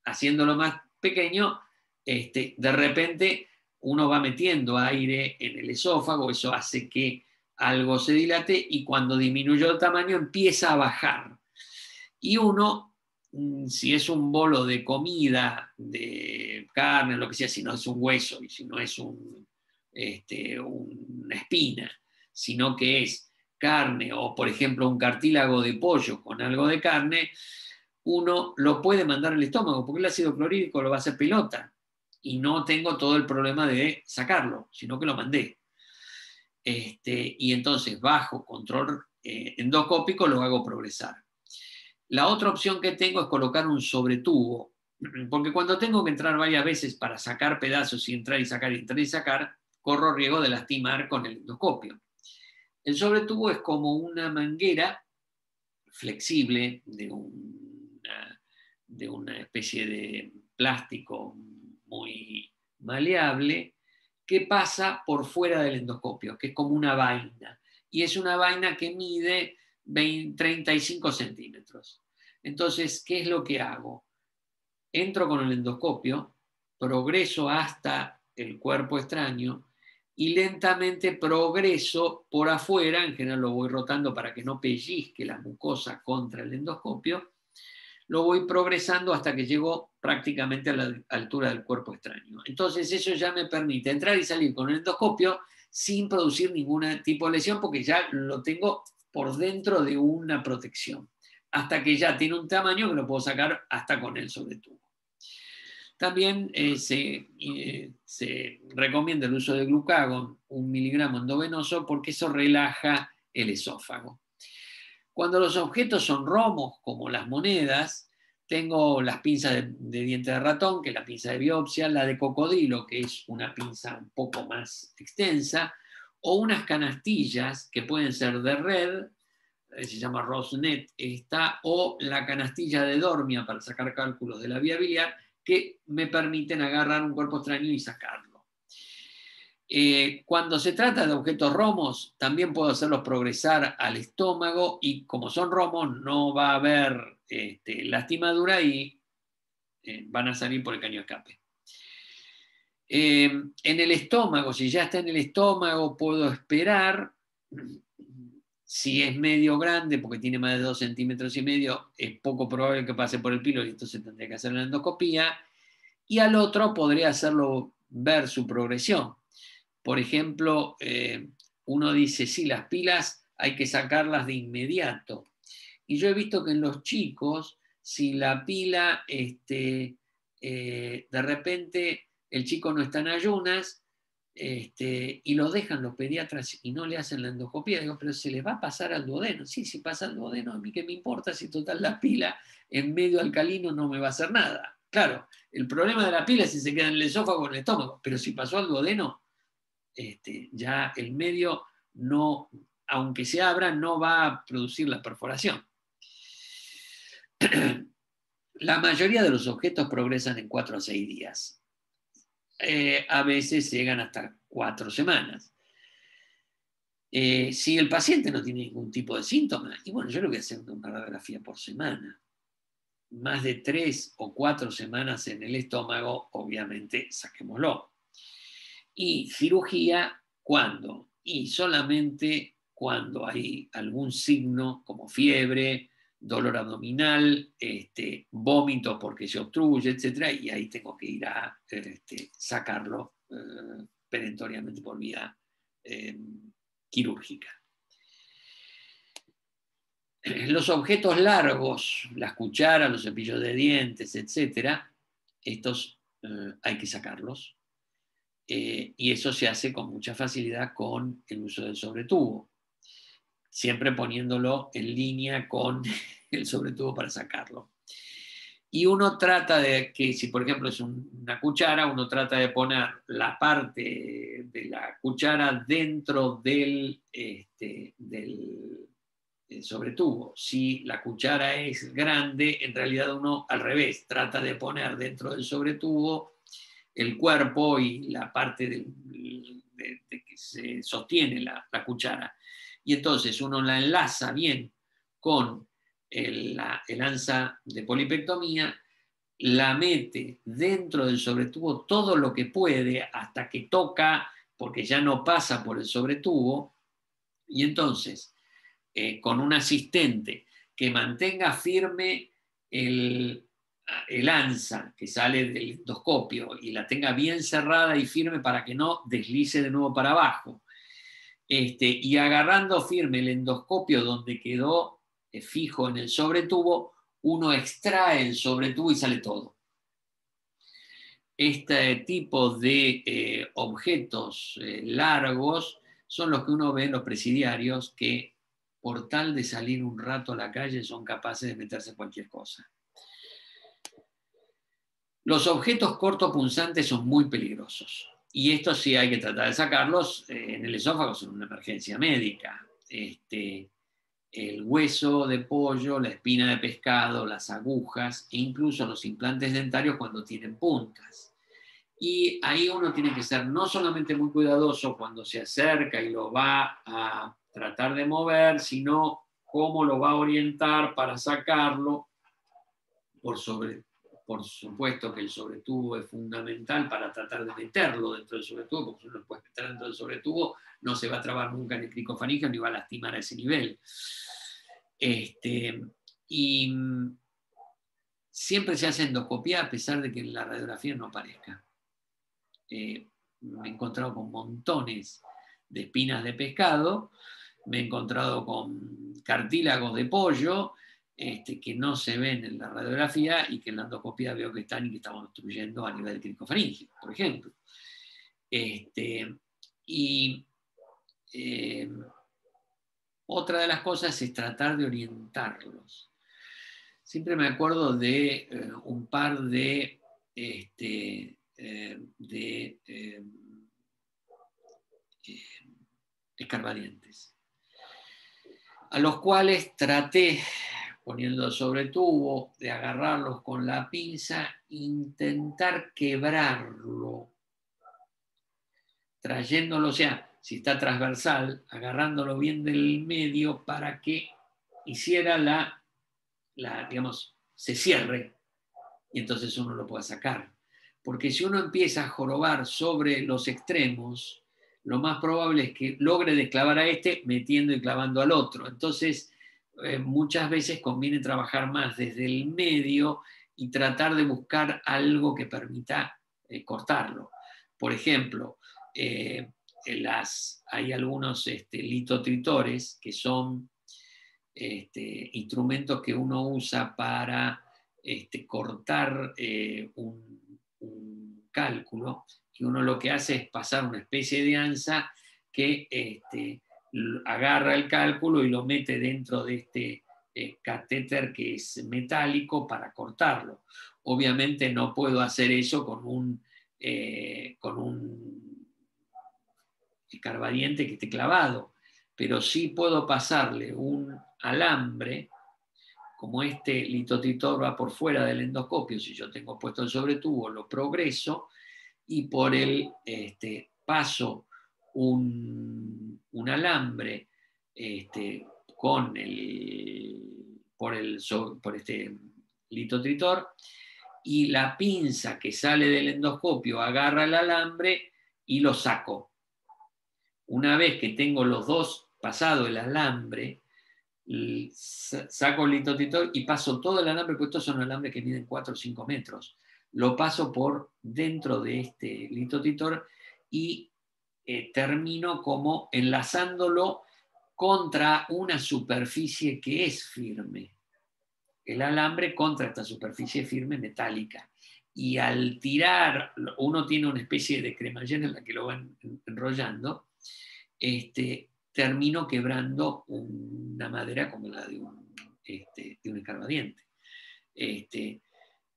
S1: haciéndolo más pequeño, de repente uno va metiendo aire en el esófago, eso hace que algo se dilate y cuando disminuyó el tamaño empieza a bajar. Y uno, si es un bolo de comida, de carne, lo que sea, si no es un hueso y si no es una espina, sino que es carne o, por ejemplo, un cartílago de pollo con algo de carne, uno lo puede mandar al estómago porque el ácido clorhídrico lo va a hacer pelota y no tengo todo el problema de sacarlo, sino que lo mandé. Y entonces, bajo control endoscópico, lo hago progresar. La otra opción que tengo es colocar un sobretubo, porque cuando tengo que entrar varias veces para sacar pedazos y entrar y sacar, corro riesgo de lastimar con el endoscopio. El sobretubo es como una manguera flexible de una especie de plástico muy maleable que pasa por fuera del endoscopio, que es como una vaina. Y es una vaina que mide 35 centímetros. Entonces, ¿qué es lo que hago? Entro con el endoscopio, progreso hasta el cuerpo extraño y lentamente progreso por afuera, en general lo voy rotando para que no pellizque la mucosa contra el endoscopio, lo voy progresando hasta que llego prácticamente a la altura del cuerpo extraño. Entonces eso ya me permite entrar y salir con el endoscopio sin producir ningún tipo de lesión porque ya lo tengo por dentro de una protección, hasta que ya tiene un tamaño que lo puedo sacar hasta con el sobretubo. También se recomienda el uso de glucagón, 1 miligramo endovenoso, porque eso relaja el esófago. Cuando los objetos son romos, como las monedas, tengo las pinzas de diente de ratón, que es la pinza de biopsia, la de cocodrilo, que es una pinza un poco más extensa, o unas canastillas que pueden ser de red, se llama Rosnet esta, o la canastilla de Dormia para sacar cálculos de la vía biliar, que me permiten agarrar un cuerpo extraño y sacarlo. Cuando se trata de objetos romos, también puedo hacerlos progresar al estómago y como son romos no va a haber lastimadura y van a salir por el caño de escape. En el estómago, si ya está en el estómago, puedo esperar. Si es medio grande, porque tiene más de 2,5 centímetros, es poco probable que pase por el píloro y entonces tendría que hacer la endoscopía. Y al otro podría hacerlo ver su progresión. Por ejemplo, uno dice, sí, las pilas hay que sacarlas de inmediato. Y yo he visto que en los chicos, si la pila, de repente el chico no está en ayunas, y lo dejan los pediatras y no le hacen la endoscopía, digo, pero se les va a pasar al duodeno. Sí, si pasa al duodeno, a mí qué me importa si total la pila en medio alcalino no me va a hacer nada. Claro, el problema de la pila es si se queda en el esófago o en el estómago, pero si pasó al duodeno, ya el medio no, aunque se abra, no va a producir la perforación. La mayoría de los objetos progresan en 4 a 6 días. A veces llegan hasta 4 semanas. Si el paciente no tiene ningún tipo de síntoma, y bueno, yo le voy a hacer una radiografía por semana. Más de 3 o 4 semanas en el estómago, obviamente saquémoslo. Y cirugía, ¿cuándo? Y solamente cuando hay algún signo como fiebre, dolor abdominal, vómito porque se obstruye, etc. Y ahí tengo que ir a sacarlo perentoriamente por vía quirúrgica. Los objetos largos, las cucharas, los cepillos de dientes, etc., estos hay que sacarlos. Y eso se hace con mucha facilidad con el uso del sobretubo, siempre poniéndolo en línea con el sobretubo para sacarlo. Y uno trata de que, si por ejemplo es una cuchara, uno trata de poner la parte de la cuchara dentro del sobretubo. Si la cuchara es grande, en realidad uno al revés, trata de poner dentro del sobretubo el cuerpo y la parte de que se sostiene la cuchara. Y entonces uno la enlaza bien con el ansa de polipectomía, la mete dentro del sobretubo todo lo que puede hasta que toca, porque ya no pasa por el sobretubo, y entonces con un asistente que mantenga firme el ansa que sale del endoscopio y la tenga bien cerrada y firme para que no deslice de nuevo para abajo. Y agarrando firme el endoscopio donde quedó fijo en el sobretubo, uno extrae el sobretubo y sale todo. Este tipo de objetos largos son los que uno ve en los presidiarios que por tal de salir un rato a la calle son capaces de meterse cualquier cosa. Los objetos cortopunzantes son muy peligrosos. Y estos sí hay que tratar de sacarlos en el esófago, son una emergencia médica. El hueso de pollo, la espina de pescado, las agujas e incluso los implantes dentarios cuando tienen puntas. Y ahí uno tiene que ser no solamente muy cuidadoso cuando se acerca y lo va a tratar de mover, sino cómo lo va a orientar para sacarlo. Por supuesto que el sobretubo es fundamental para tratar de meterlo dentro del sobretubo, porque si uno lo puede meter dentro del sobretubo, no se va a trabar nunca en el cricofaringeo ni va a lastimar a ese nivel. Y siempre se hace endoscopía a pesar de que en la radiografía no aparezca. Me he encontrado con montones de espinas de pescado, me he encontrado con cartílagos de pollo que no se ven en la radiografía y que en la endoscopía veo que están y que están obstruyendo a nivel cricofaringeo, por ejemplo. Otra de las cosas es tratar de orientarlos. Siempre me acuerdo de un par de escarbadientes, a los cuales traté, poniendo sobre tubo, de agarrarlos con la pinza, intentar quebrarlo, trayéndolo, o sea, si está transversal, agarrándolo bien del medio para que hiciera digamos, se cierre y entonces uno lo pueda sacar. Porque si uno empieza a jorobar sobre los extremos, lo más probable es que logre desclavar a este metiendo y clavando al otro. Entonces, muchas veces conviene trabajar más desde el medio y tratar de buscar algo que permita cortarlo. Por ejemplo, hay algunos litotritores que son instrumentos que uno usa para cortar un cálculo, que uno lo que hace es pasar una especie de ansa que agarra el cálculo y lo mete dentro de catéter que es metálico para cortarlo. Obviamente no puedo hacer eso con un escarbadiente que esté clavado, pero sí puedo pasarle un alambre, como este litotitor va por fuera del endoscopio, si yo tengo puesto el sobretubo, lo progreso y por el paso un alambre con por este litotritor, y la pinza que sale del endoscopio agarra el alambre y lo saco. Una vez que tengo los dos pasado el alambre, saco el litotritor y paso todo el alambre, porque estos son alambres que miden 4 o 5 metros. Lo paso por dentro de este litotritor y termino como enlazándolo contra una superficie que es firme. El alambre contra esta superficie firme metálica. Y al tirar, uno tiene una especie de cremallera en la que lo van enrollando, termino quebrando una madera como la de un escarbadiente.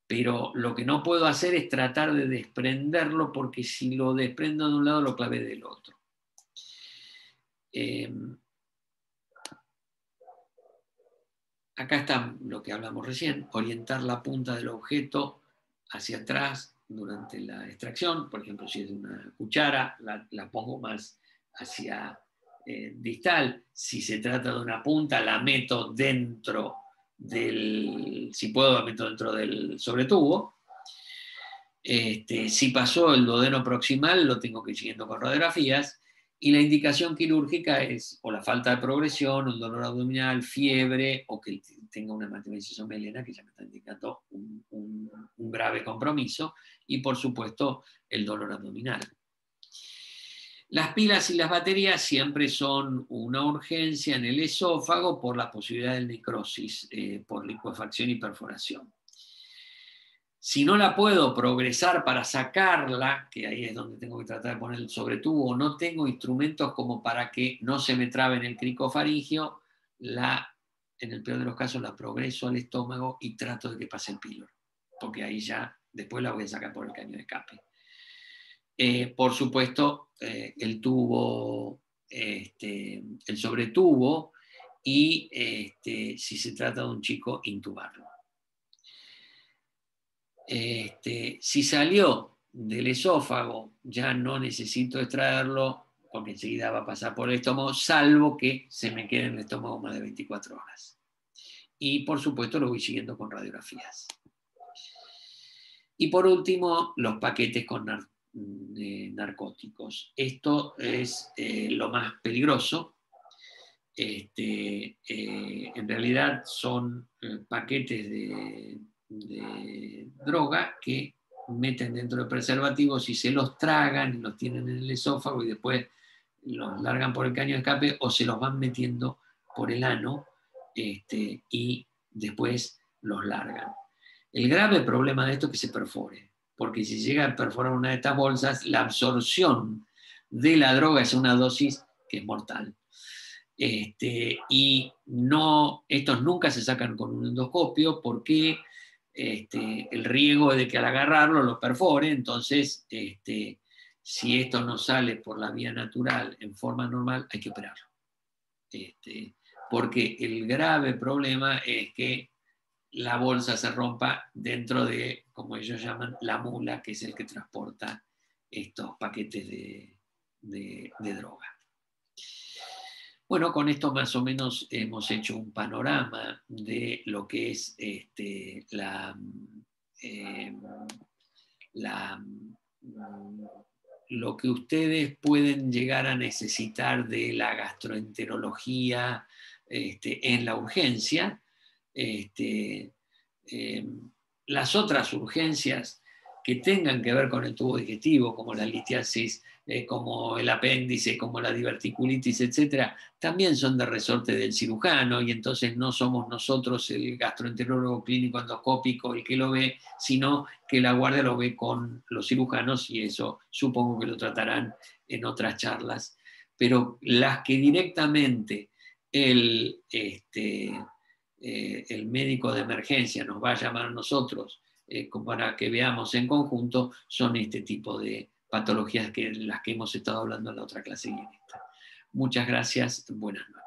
S1: Pero lo que no puedo hacer es tratar de desprenderlo, porque si lo desprendo de un lado, lo clavé del otro. Acá está lo que hablamos recién, orientar la punta del objeto hacia atrás durante la extracción. Por ejemplo, si es de una cuchara, la pongo más hacia distal. Si se trata de una punta, la meto dentro si puedo, la meto dentro del sobretubo. Si pasó el duodeno proximal, lo tengo que ir siguiendo con radiografías. Y la indicación quirúrgica es o la falta de progresión, o el dolor abdominal, fiebre, o que tenga una hematemesis melena, que ya me está indicando un grave compromiso, y por supuesto el dolor abdominal. Las pilas y las baterías siempre son una urgencia en el esófago por la posibilidad de necrosis, por licuefacción y perforación. Si no la puedo progresar para sacarla, que ahí es donde tengo que tratar de poner el sobretubo, no tengo instrumentos como para que no se me trabe en el cricofaringio, en el peor de los casos la progreso al estómago y trato de que pase el píloro, porque ahí ya después la voy a sacar por el caño de escape. Por supuesto, el tubo, el sobretubo, y si se trata de un chico, intubarlo. Si salió del esófago, ya no necesito extraerlo, porque enseguida va a pasar por el estómago, salvo que se me quede en el estómago más de 24 horas. Y por supuesto lo voy siguiendo con radiografías. Y por último, los paquetes con narcóticos. Esto es lo más peligroso. En realidad son paquetes de droga que meten dentro de preservativos y se los tragan y los tienen en el esófago y después los largan por el caño de escape, o se los van metiendo por el ano y después los largan. El grave problema de esto es que se perfore, porque si llega a perforar una de estas bolsas, la absorción de la droga es una dosis que es mortal. Y estos nunca se sacan con un endoscopio, porque el riesgo de que al agarrarlo lo perfore. Entonces, si esto no sale por la vía natural en forma normal, hay que operarlo. Porque el grave problema es que la bolsa se rompa dentro de, como ellos llaman, la mula, que es el que transporta estos paquetes de droga. Bueno, con esto más o menos hemos hecho un panorama de lo que es lo que ustedes pueden llegar a necesitar de la gastroenterología en la urgencia. Las otras urgencias que tengan que ver con el tubo digestivo, como la litiasis, como el apéndice, como la diverticulitis, etcétera, también son de resorte del cirujano, y entonces no somos nosotros, el gastroenterólogo clínico endoscópico, el que lo ve, sino que la guardia lo ve con los cirujanos, y eso supongo que lo tratarán en otras charlas. Pero las que directamente el el médico de emergencia nos va a llamar a nosotros para que veamos en conjunto, son este tipo de patologías las que hemos estado hablando en la otra clase guionista. Muchas gracias, buenas noches.